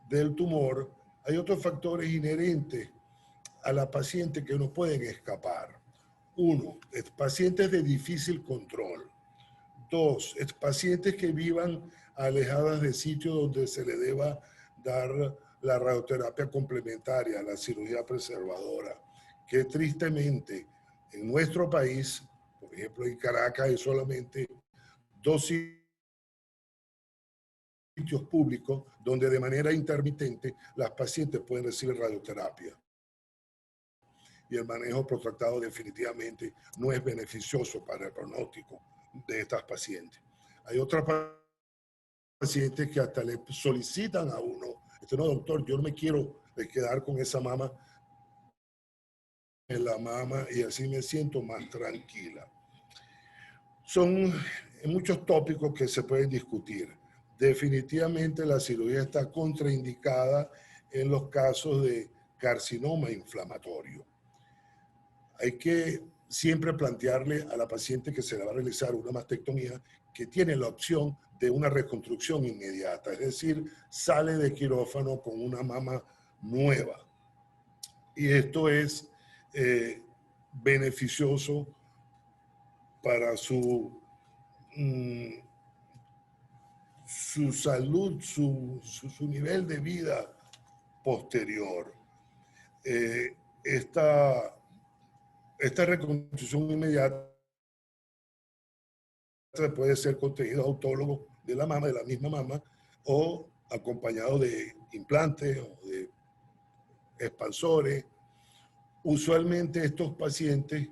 del tumor, hay otros factores inherentes a la paciente que no pueden escapar. Uno, pacientes de difícil control. Dos, pacientes que vivan alejadas de sitios donde se le deba dar la radioterapia complementaria, la cirugía preservadora, que tristemente en nuestro país, por ejemplo en Caracas, hay solamente 2 sitios públicos donde de manera intermitente las pacientes pueden recibir radioterapia. Y el manejo protractado definitivamente no es beneficioso para el pronóstico de estas pacientes. Hay otras pacientes que hasta le solicitan a uno, no doctor, yo no me quiero quedar con esa mama en la mama y así me siento más tranquila. Son muchos tópicos que se pueden discutir. Definitivamente la cirugía está contraindicada en los casos de carcinoma inflamatorio. Hay que siempre plantearle a la paciente que se le va a realizar una mastectomía que tiene la opción de una reconstrucción inmediata, es decir, sale de quirófano con una mama nueva. Y esto es beneficioso para su salud, su nivel de vida posterior. Esta reconstrucción inmediata puede ser con tejido autólogo de la mama, de la misma mama, o acompañado de implantes o de expansores. Usualmente estos pacientes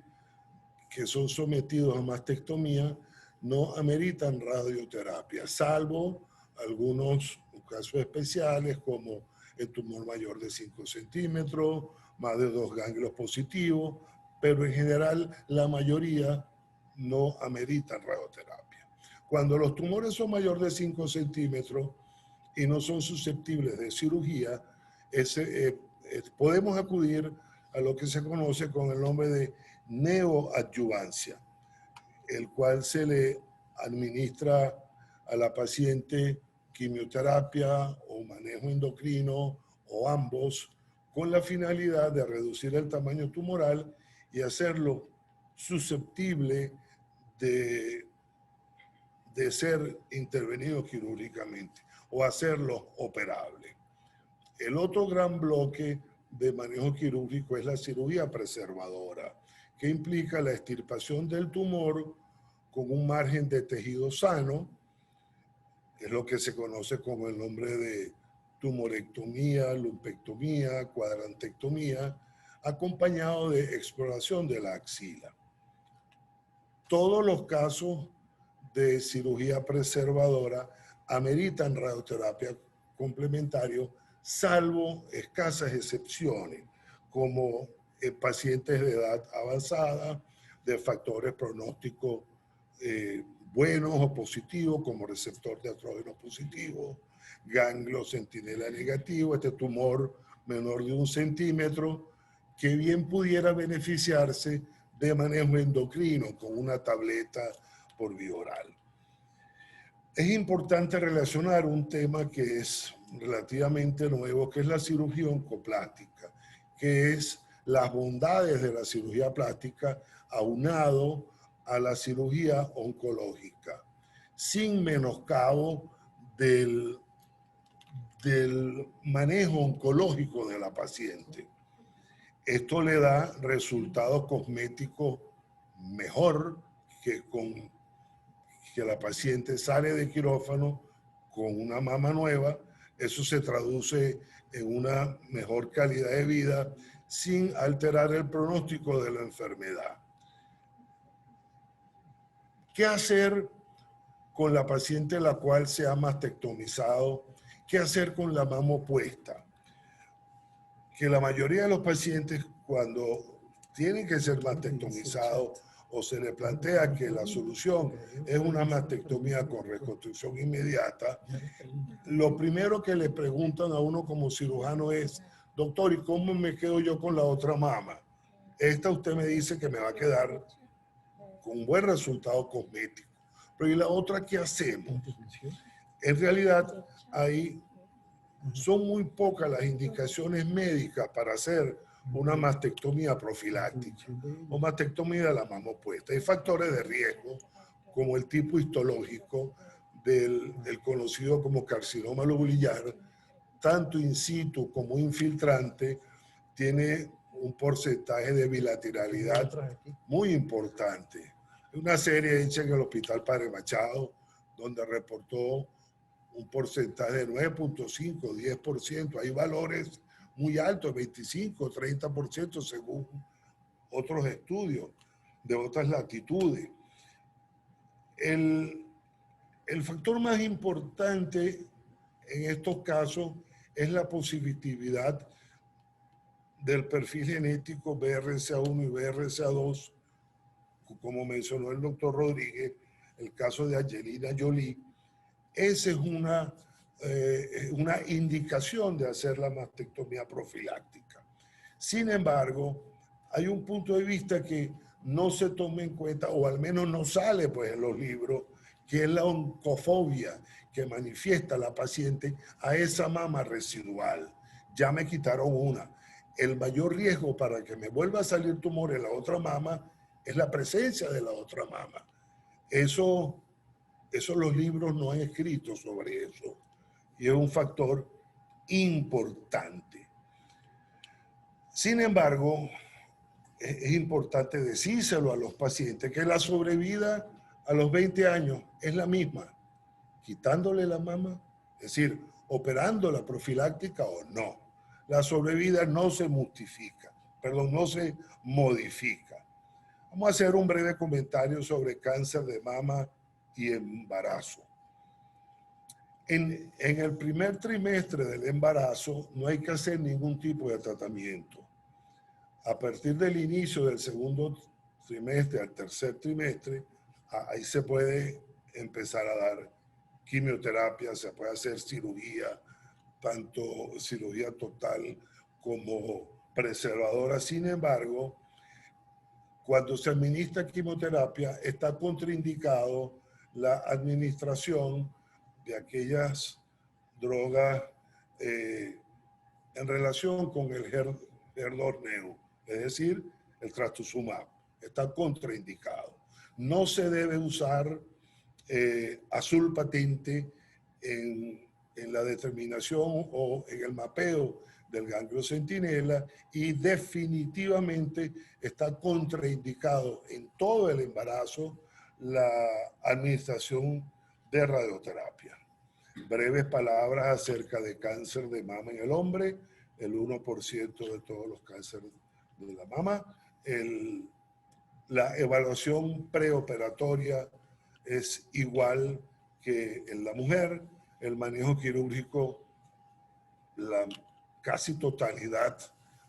que son sometidos a mastectomía no ameritan radioterapia, salvo algunos casos especiales como el tumor mayor de 5 centímetros, más de 2 ganglios positivos, pero en general la mayoría no ameritan radioterapia. Cuando los tumores son mayor de 5 centímetros y no son susceptibles de cirugía, podemos acudir a lo que se conoce con el nombre de neoadyuvancia, el cual se le administra a la paciente quimioterapia o manejo endocrino o ambos, con la finalidad de reducir el tamaño tumoral y hacerlo susceptible de ser intervenido quirúrgicamente o hacerlo operable. El otro gran bloque de manejo quirúrgico es la cirugía preservadora, que implica la extirpación del tumor con un margen de tejido sano, Es lo que se conoce como el nombre de tumorectomía, lumpectomía, cuadrantectomía, acompañado de exploración de la axila. Todos los casos de cirugía preservadora ameritan radioterapia complementario, salvo escasas excepciones, como pacientes de edad avanzada, de factores pronósticos buenos o positivos, como receptor de estrógeno positivo, ganglio centinela negativo, este tumor menor de 1 centímetro, que bien pudiera beneficiarse de manejo endocrino con una tableta por vía oral. Es importante relacionar un tema que es relativamente nuevo, que es la cirugía oncoplástica, que es las bondades de la cirugía plástica aunado a la cirugía oncológica, sin menoscabo del manejo oncológico de la paciente. Esto le da resultados cosméticos mejor que la paciente sale de quirófano con una mama nueva. Eso se traduce en una mejor calidad de vida sin alterar el pronóstico de la enfermedad. ¿Qué hacer con la paciente la cual se ha mastectomizado? ¿Qué hacer con la mama opuesta? Que la mayoría de los pacientes, cuando tienen que ser mastectomizados o se le plantea que la solución es una mastectomía con reconstrucción inmediata, lo primero que le preguntan a uno como cirujano es: doctor, ¿y cómo me quedo yo con la otra mama? Esta usted me dice que me va a quedar con un buen resultado cosmético, pero ¿y la otra qué hacemos? En realidad, son muy pocas las indicaciones médicas para hacer una mastectomía profiláctica o mastectomía de la mama opuesta. Hay factores de riesgo, como el tipo histológico del conocido como carcinoma lobulillar, tanto in situ como infiltrante, tiene un porcentaje de bilateralidad muy importante. Hay una serie hecha en el Hospital Padre Machado, donde reportó un porcentaje de 9.5, 10%. Hay valores muy altos, 25, 30% según otros estudios de otras latitudes. El factor más importante en estos casos es la positividad del perfil genético BRCA1 y BRCA2, como mencionó el doctor Rodríguez, el caso de Angelina Jolie. Esa es una indicación de hacer la mastectomía profiláctica. Sin embargo, hay un punto de vista que no se toma en cuenta, o al menos no sale pues en los libros, que es la oncofobia que manifiesta la paciente a esa mama residual. Ya me quitaron una. El mayor riesgo para que me vuelva a salir tumor en la otra mama es la presencia de la otra mama. Eso los libros no han escrito sobre eso, y es un factor importante. Sin embargo, es importante decírselo a los pacientes que la sobrevida a los 20 años es la misma, quitándole la mama, es decir, operando la profiláctica o no. La sobrevida no se modifica. Vamos a hacer un breve comentario sobre cáncer de mama y embarazo. En el primer trimestre del embarazo no hay que hacer ningún tipo de tratamiento. A partir del inicio del segundo trimestre al tercer trimestre, ahí se puede empezar a dar quimioterapia, se puede hacer cirugía, tanto cirugía total como preservadora. Sin embargo, cuando se administra quimioterapia, está contraindicado la administración de aquellas drogas en relación con el herdorneo, es decir, el trastuzumab. Está contraindicado. No se debe usar azul patente en la determinación o en el mapeo del ganglio centinela, y definitivamente está contraindicado en todo el embarazo la administración de radioterapia. breves palabras acerca de cáncer de mama en el hombre, el 1% de todos los cánceres de la mama. La evaluación preoperatoria es igual que en la mujer. El manejo quirúrgico, la casi totalidad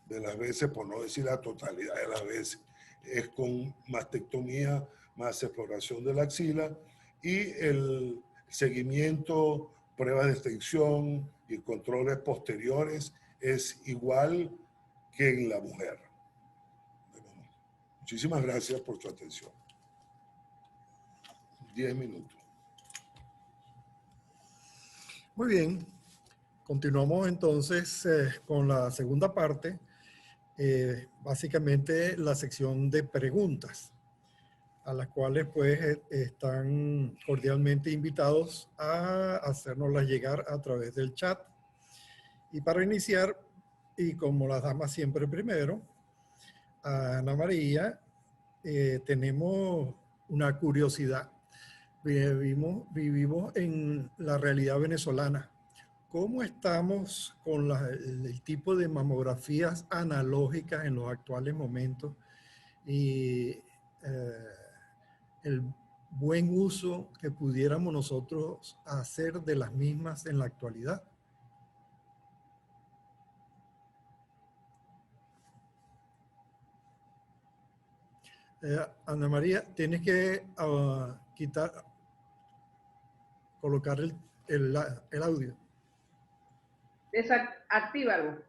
de las veces, por no decir la totalidad de las veces, es con mastectomía más exploración de la axila, y el seguimiento, pruebas de extensión y controles posteriores es igual que en la mujer. Bueno, muchísimas gracias por su atención. 10 minutos. Muy bien, continuamos entonces con la segunda parte, básicamente la sección de preguntas, a las cuales pues están cordialmente invitados a hacérnoslas llegar a través del chat. Y para iniciar, y como las damas siempre primero, a Ana María, tenemos una curiosidad. Vivimos en la realidad venezolana. ¿Cómo estamos con el tipo de mamografías analógicas en los actuales momentos y el buen uso que pudiéramos nosotros hacer de las mismas en la actualidad? Ana María, tienes que colocar el audio. Desactívalo.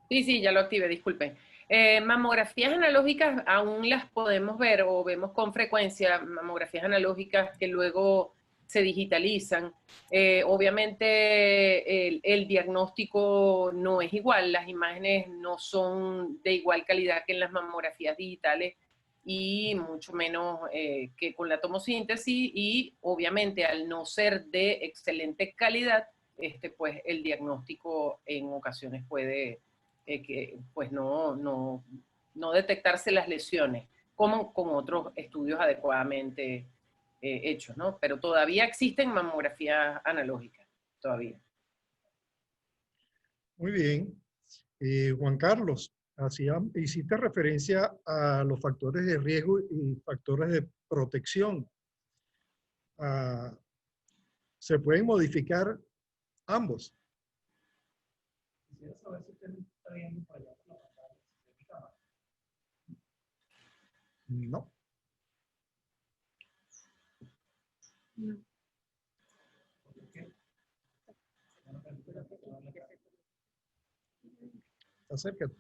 Sí, ya lo activé, disculpen. Mamografías analógicas aún las podemos ver o vemos con frecuencia, mamografías analógicas que luego se digitalizan. Obviamente el diagnóstico no es igual, las imágenes no son de igual calidad que en las mamografías digitales y mucho menos que con la tomosíntesis, y obviamente al no ser de excelente calidad, pues el diagnóstico en ocasiones puede pues no detectarse las lesiones como con otros estudios adecuadamente hechos, ¿no? Pero todavía existen mamografías analógicas, todavía. Muy bien. Juan Carlos, hiciste referencia a los factores de riesgo y factores de protección. ¿Se pueden modificar ambos? Quisiera saber si usted está viendo para allá por la pantalla. No. No. Acércate.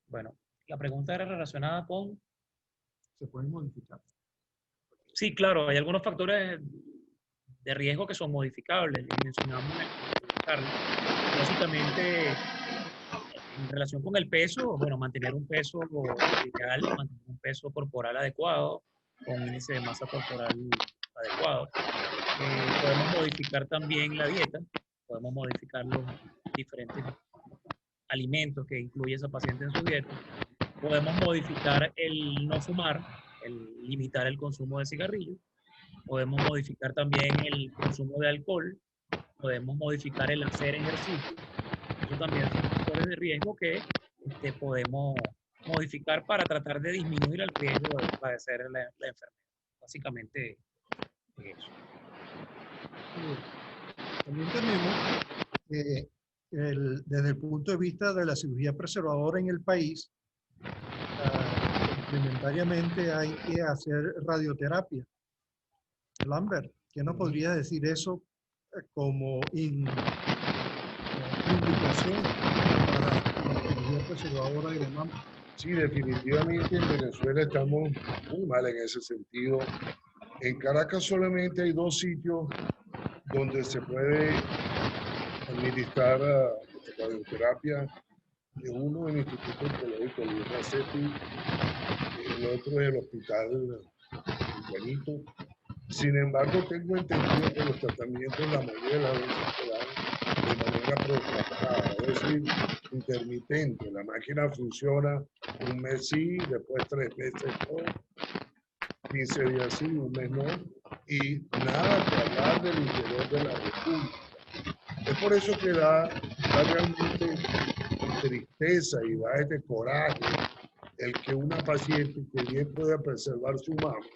Bueno, la pregunta era relacionada con... ¿Se pueden modificar? Sí, claro, hay algunos factores de riesgo que son modificables. Mencionamos Carlos. Básicamente, en relación con el peso, bueno, mantener un peso ideal, mantener un peso corporal adecuado, con un índice de masa corporal adecuado. Podemos modificar también la dieta, podemos modificar los diferentes alimentos que incluye esa paciente en su dieta. Podemos modificar el no fumar, el limitar el consumo de cigarrillos. Podemos modificar también el consumo de alcohol. Podemos modificar el hacer ejercicio. Eso también son factores de riesgo que podemos modificar para tratar de disminuir el riesgo de padecer la enfermedad. Básicamente eso. También tenemos desde el punto de vista de la cirugía preservadora en el país, complementariamente hay que hacer radioterapia. Lambert, ¿qué nos podría decir eso como indicación para la cirugía preservadora de la mama? Sí, definitivamente en Venezuela estamos muy mal en ese sentido. En Caracas solamente hay 2 sitios donde se puede administrar radioterapia. Uno en el Instituto Oncológico Luis Racetti, el otro es el Hospital Juanito. Sin embargo, tengo entendido que los tratamientos la mayoría de las veces se dan de manera manera programada, es decir, intermitente. La máquina funciona un mes sí, después 3 meses no, 15 días sí, un mes no, y nada que hablar del interior de la República. Es por eso que da realmente tristeza y da este coraje el que una paciente que bien puede preservar su mama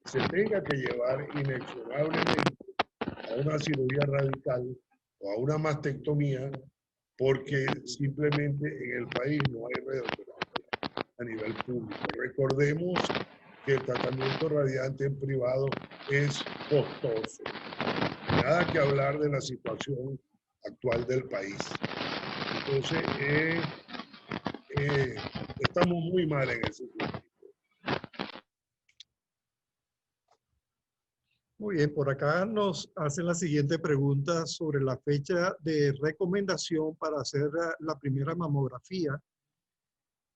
se tenga que llevar inexorablemente a una cirugía radical o a una mastectomía porque simplemente en el país no hay radioterapia a nivel público. Recordemos que el tratamiento radiante en privado es costoso. Nada que hablar de la situación actual del país. Entonces, estamos muy mal en ese sentido. Muy bien, por acá nos hacen la siguiente pregunta sobre la fecha de recomendación para hacer la primera mamografía.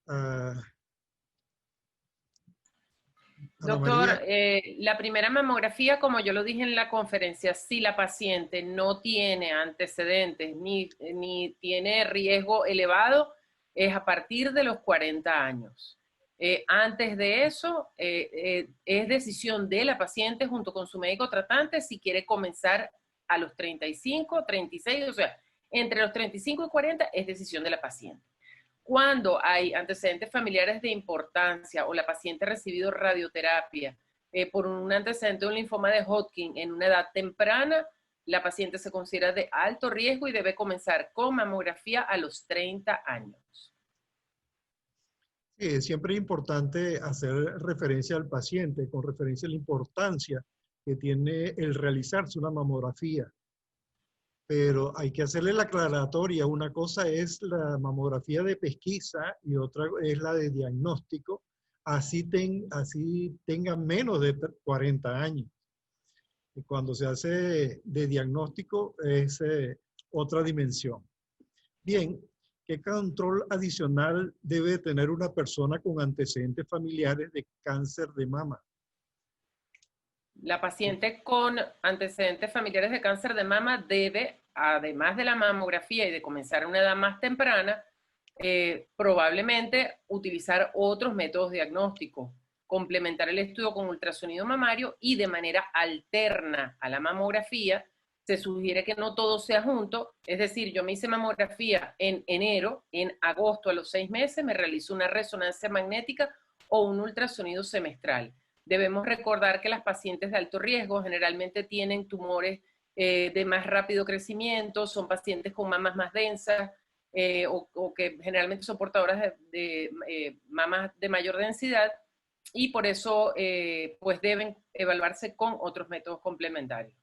Ana Doctor, María. la primera mamografía, como yo lo dije en la conferencia, si la paciente no tiene antecedentes ni tiene riesgo elevado, es a partir de los 40 años. Antes de eso, es decisión de la paciente junto con su médico tratante si quiere comenzar a los 35, 36, o sea, entre los 35 y 40 es decisión de la paciente. Cuando hay antecedentes familiares de importancia o la paciente ha recibido radioterapia por un antecedente de un linfoma de Hodgkin en una edad temprana, la paciente se considera de alto riesgo y debe comenzar con mamografía a los 30 años. Sí, siempre es importante hacer referencia al paciente con referencia a la importancia que tiene el realizarse una mamografía. Pero hay que hacerle la aclaratoria. Una cosa es la mamografía de pesquisa y otra es la de diagnóstico, así tengan menos de 40 años. Y cuando se hace de diagnóstico es otra dimensión. Bien, ¿qué control adicional debe tener una persona con antecedentes familiares de cáncer de mama? La paciente con antecedentes familiares de cáncer de mama debe, además de la mamografía y de comenzar a una edad más temprana, probablemente utilizar otros métodos diagnósticos, complementar el estudio con ultrasonido mamario y de manera alterna a la mamografía. Se sugiere que no todo sea junto, es decir, yo me hice mamografía en enero, en agosto a los 6 meses me realizo una resonancia magnética o un ultrasonido semestral. Debemos recordar que las pacientes de alto riesgo generalmente tienen tumores de más rápido crecimiento, son pacientes con mamas más densas o que generalmente son portadoras de mamas de mayor densidad y por eso pues deben evaluarse con otros métodos complementarios.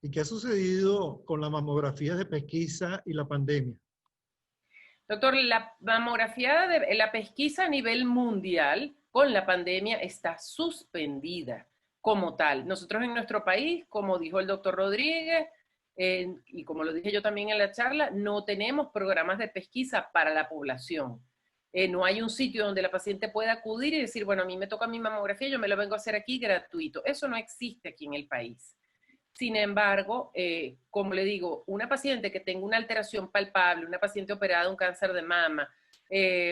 ¿Y qué ha sucedido con la mamografía de pesquisa y la pandemia? Doctor, la mamografía de la pesquisa a nivel mundial con la pandemia está suspendida como tal. Nosotros en nuestro país, como dijo el doctor Rodríguez, y como lo dije yo también en la charla, no tenemos programas de pesquisa para la población. No hay un sitio donde la paciente pueda acudir y decir, bueno, a mí me toca mi mamografía, yo me lo vengo a hacer aquí gratuito. Eso no existe aquí en el país. Sin embargo, como le digo, una paciente que tenga una alteración palpable, una paciente operada de un cáncer de mama,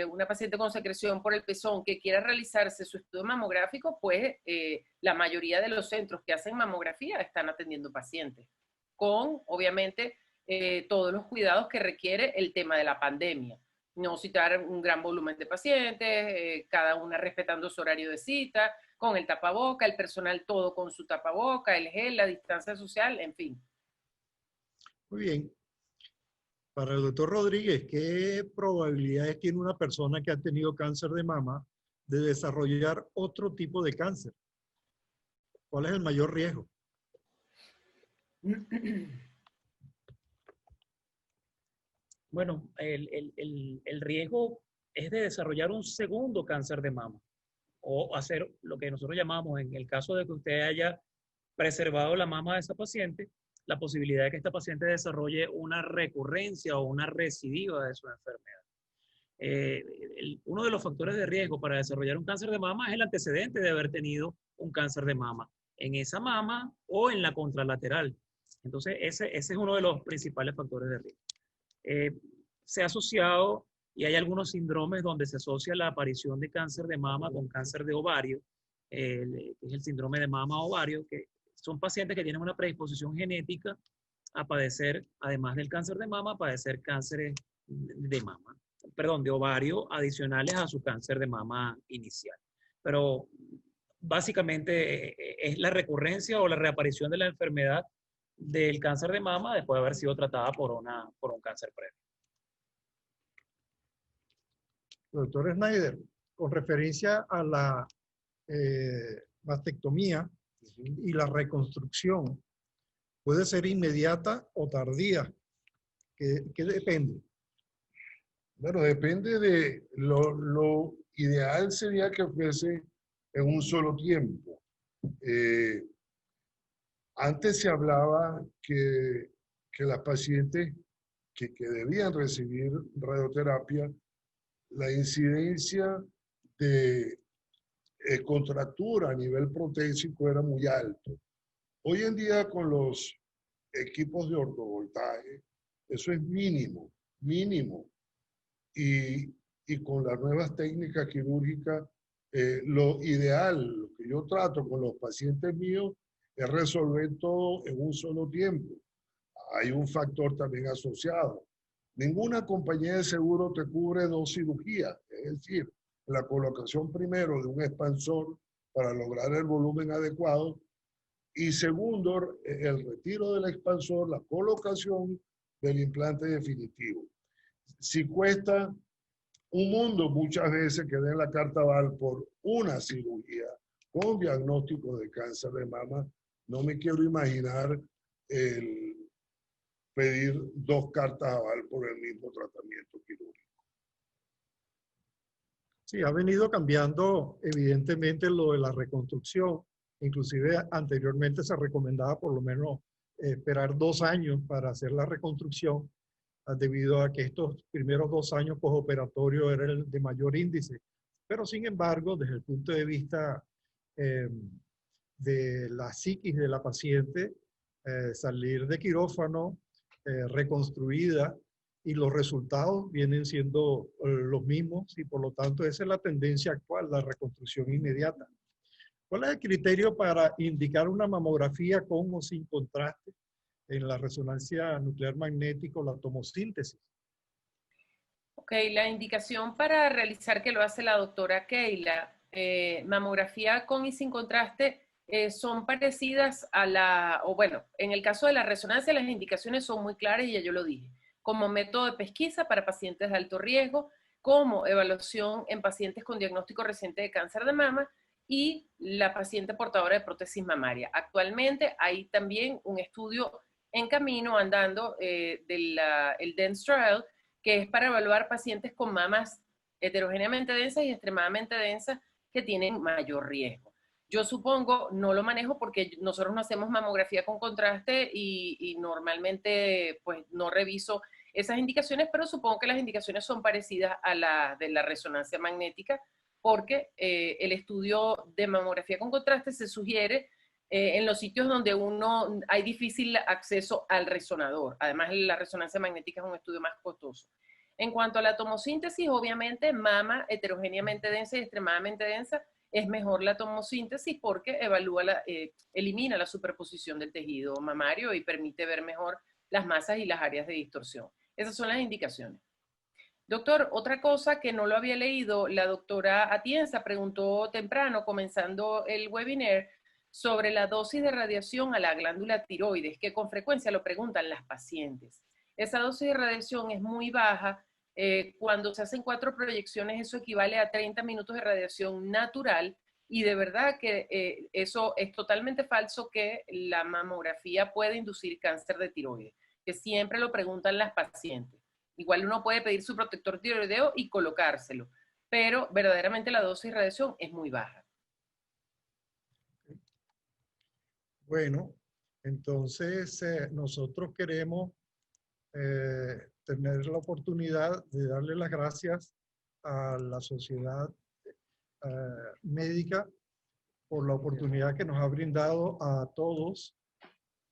una paciente con secreción por el pezón que quiera realizarse su estudio mamográfico, pues la mayoría de los centros que hacen mamografía están atendiendo pacientes, con obviamente todos los cuidados que requiere el tema de la pandemia. No citar un gran volumen de pacientes, cada una respetando su horario de cita, con el tapaboca, el personal todo con su tapaboca, el gel, la distancia social, en fin. Muy bien. Para el doctor Rodríguez, ¿qué probabilidades tiene una persona que ha tenido cáncer de mama de desarrollar otro tipo de cáncer? ¿Cuál es el mayor riesgo? Bueno, el riesgo es de desarrollar un segundo cáncer de mama o hacer lo que nosotros llamamos, en el caso de que usted haya preservado la mama de esa paciente, la posibilidad de que esta paciente desarrolle una recurrencia o una recidiva de su enfermedad. Uno de los factores de riesgo para desarrollar un cáncer de mama es el antecedente de haber tenido un cáncer de mama en esa mama o en la contralateral. Entonces, ese es uno de los principales factores de riesgo. Se ha asociado, y hay algunos síndromes donde se asocia la aparición de cáncer de mama con cáncer de ovario, que es el síndrome de mama-ovario, que son pacientes que tienen una predisposición genética a padecer, además del cáncer de mama, a padecer cánceres de mama, perdón, de ovario adicionales a su cáncer de mama inicial. Pero básicamente es la recurrencia o la reaparición de la enfermedad del cáncer de mama después de haber sido tratada por un cáncer previo. Doctor Schneider, con referencia a la mastectomía y la reconstrucción, ¿puede ser inmediata o tardía? ¿Qué depende? Bueno, depende de lo ideal sería que fuese en un solo tiempo. Antes se hablaba que las pacientes que debían recibir radioterapia, la incidencia de contractura a nivel protésico era muy alto. Hoy en día con los equipos de ortovoltaje, eso es mínimo, mínimo. Y con las nuevas técnicas quirúrgicas, lo ideal, lo que yo trato con los pacientes míos, es resolver todo en un solo tiempo. Hay un factor también asociado. Ninguna compañía de seguro te cubre 2 cirugías, es decir, la colocación primero de un expansor para lograr el volumen adecuado y segundo, el retiro del expansor, la colocación del implante definitivo. Si cuesta un mundo, muchas veces que den la carta aval por una cirugía con diagnóstico de cáncer de mama, no me quiero imaginar el pedir 2 cartas aval por el mismo tratamiento quirúrgico. Sí, ha venido cambiando evidentemente lo de la reconstrucción. Inclusive anteriormente se recomendaba por lo menos esperar 2 años para hacer la reconstrucción, debido a que estos primeros 2 años postoperatorios eran el de mayor índice. Pero sin embargo, desde el punto de vista de la psiquis de la paciente, salir de quirófano, reconstruida, y los resultados vienen siendo los mismos, y por lo tanto esa es la tendencia actual, la reconstrucción inmediata. ¿Cuál es el criterio para indicar una mamografía con o sin contraste en la resonancia nuclear magnética o la tomosíntesis? Ok, la indicación para realizar, que lo hace la doctora Keila, mamografía con y sin contraste, son parecidas a en el caso de la resonancia las indicaciones son muy claras y ya yo lo dije, como método de pesquisa para pacientes de alto riesgo, como evaluación en pacientes con diagnóstico reciente de cáncer de mama y la paciente portadora de prótesis mamaria. Actualmente hay también un estudio en camino andando el DENSE Trial, que es para evaluar pacientes con mamas heterogéneamente densas y extremadamente densas que tienen mayor riesgo. Yo supongo, no lo manejo porque nosotros no hacemos mamografía con contraste y normalmente pues no reviso esas indicaciones, pero supongo que las indicaciones son parecidas a las de la resonancia magnética, porque el estudio de mamografía con contraste se sugiere en los sitios donde hay difícil acceso al resonador. Además, la resonancia magnética es un estudio más costoso. En cuanto a la tomosíntesis, obviamente, mama heterogéneamente densa y extremadamente densa, es mejor la tomosíntesis porque elimina la superposición del tejido mamario y permite ver mejor las masas y las áreas de distorsión. Esas son las indicaciones. Doctor, otra cosa que no lo había leído, la doctora Atienza preguntó temprano, comenzando el webinar, sobre la dosis de radiación a la glándula tiroides, que con frecuencia lo preguntan las pacientes. Esa dosis de radiación es muy baja. Cuando se hacen 4 proyecciones, eso equivale a 30 minutos de radiación natural, y de verdad que eso es totalmente falso, que la mamografía puede inducir cáncer de tiroides, que siempre lo preguntan las pacientes. Igual uno puede pedir su protector tiroideo y colocárselo, pero verdaderamente la dosis de radiación es muy baja. Bueno, entonces nosotros queremos tener la oportunidad de darle las gracias a la sociedad médica por la oportunidad que nos ha brindado a todos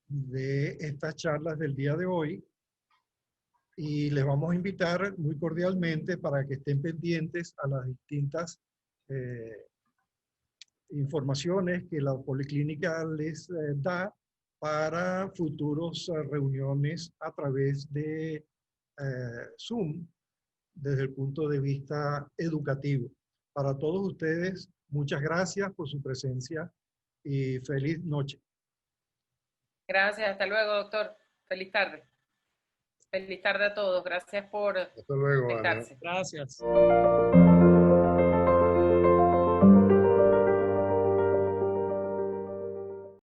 de estas charlas del día de hoy y les vamos a invitar muy cordialmente para que estén pendientes a las distintas informaciones que la Policlínica les da para futuros reuniones a través de Zoom desde el punto de vista educativo. Para todos ustedes, muchas gracias por su presencia y feliz noche. Gracias, hasta luego, doctor. Feliz tarde. Feliz tarde a todos. Gracias por Hasta luego, Ana. conectarse. Gracias.